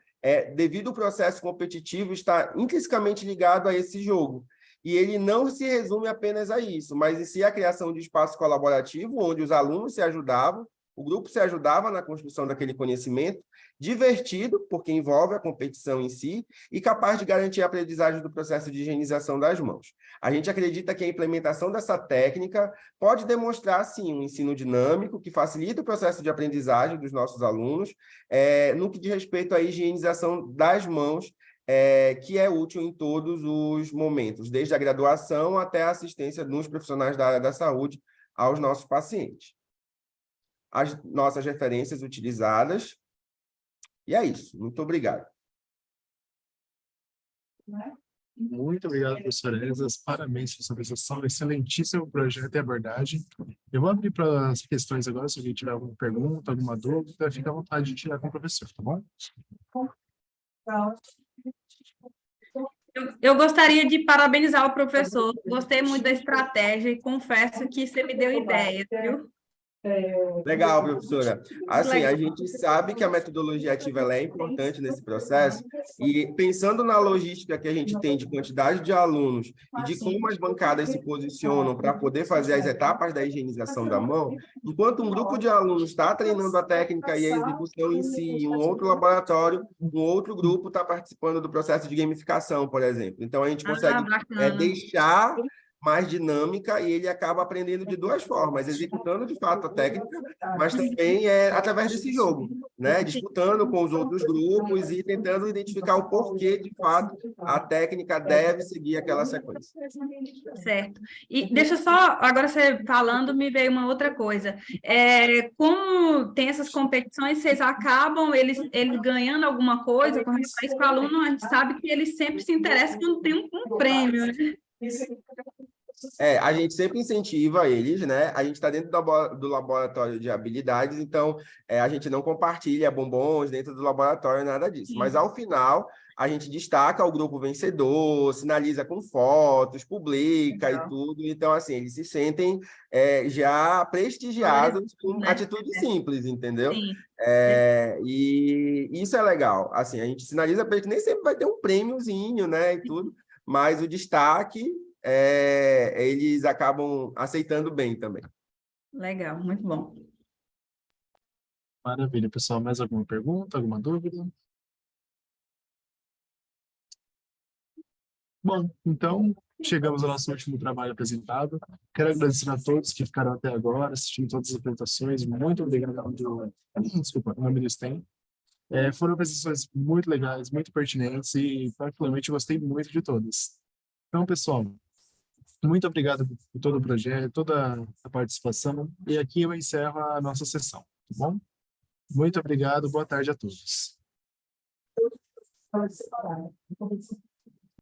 devido ao processo competitivo estar intrinsecamente ligado a esse jogo. E ele não se resume apenas a isso, mas em si a criação de espaço colaborativo, onde os alunos se ajudavam O grupo se ajudava na construção daquele conhecimento, divertido, porque envolve a competição em si, e capaz de garantir a aprendizagem do processo de higienização das mãos. A gente acredita que a implementação dessa técnica pode demonstrar, sim, um ensino dinâmico que facilita o processo de aprendizagem dos nossos alunos, no que diz respeito à higienização das mãos, que é útil em todos os momentos, desde a graduação até a assistência dos profissionais da área da saúde aos nossos pacientes. As nossas referências utilizadas, e é isso. Muito obrigado. Muito obrigado, professora Elza. Parabéns pela sua apresentação. Excelentíssimo projeto e abordagem. Eu vou abrir para as questões agora, se alguém tiver alguma pergunta, alguma dúvida, fica à vontade de tirar com o professor, tá bom? Eu gostaria de parabenizar o professor. Gostei muito da estratégia e confesso que você me deu ideia, viu? Legal, professora. Assim, Legal. a gente sabe que a metodologia ativa ela é importante nesse processo, e pensando na logística que a gente tem de quantidade de alunos e de como as bancadas se posicionam para poder fazer as etapas da higienização da mão, enquanto um grupo de alunos está treinando a técnica e a execução em si, em um outro laboratório, um outro grupo está participando do processo de gamificação, por exemplo. Então, a gente consegue Bacana. deixar mais dinâmica, e ele acaba aprendendo de duas formas, executando de fato a técnica, mas também através desse jogo, né? Disputando com os outros grupos e tentando identificar o porquê, de fato, a técnica deve seguir aquela sequência. Certo. E deixa só, agora você falando, me veio uma outra coisa. Como tem essas competições, vocês acabam eles ganhando alguma coisa com relação a isso? O aluno, a gente sabe que ele sempre se interessa quando tem um prêmio, né? A gente sempre incentiva eles, né? A gente está dentro do laboratório de habilidades, então a gente não compartilha bombons dentro do laboratório, nada disso. Mas, ao final, a gente destaca o grupo vencedor, sinaliza com fotos, publica e tudo. Então, assim, eles se sentem já prestigiados com atitude simples, entendeu? Sim. E isso é legal. Assim, a gente sinaliza para eles que nem sempre vai ter um prêmiozinho, né? E tudo, mas o destaque... eles acabam aceitando bem também. Legal, muito bom. Maravilha, pessoal. Mais alguma pergunta, alguma dúvida? Bom, então, chegamos ao nosso último trabalho apresentado. Quero agradecer a todos que ficaram até agora, assistindo todas as apresentações. Muito obrigado, desculpa, o nome do STEM. Foram apresentações muito legais, muito pertinentes e, particularmente, gostei muito de todas. Então, pessoal, muito obrigado por todo o projeto, toda a participação. E aqui eu encerro a nossa sessão, tá bom? Muito obrigado, boa tarde a todos.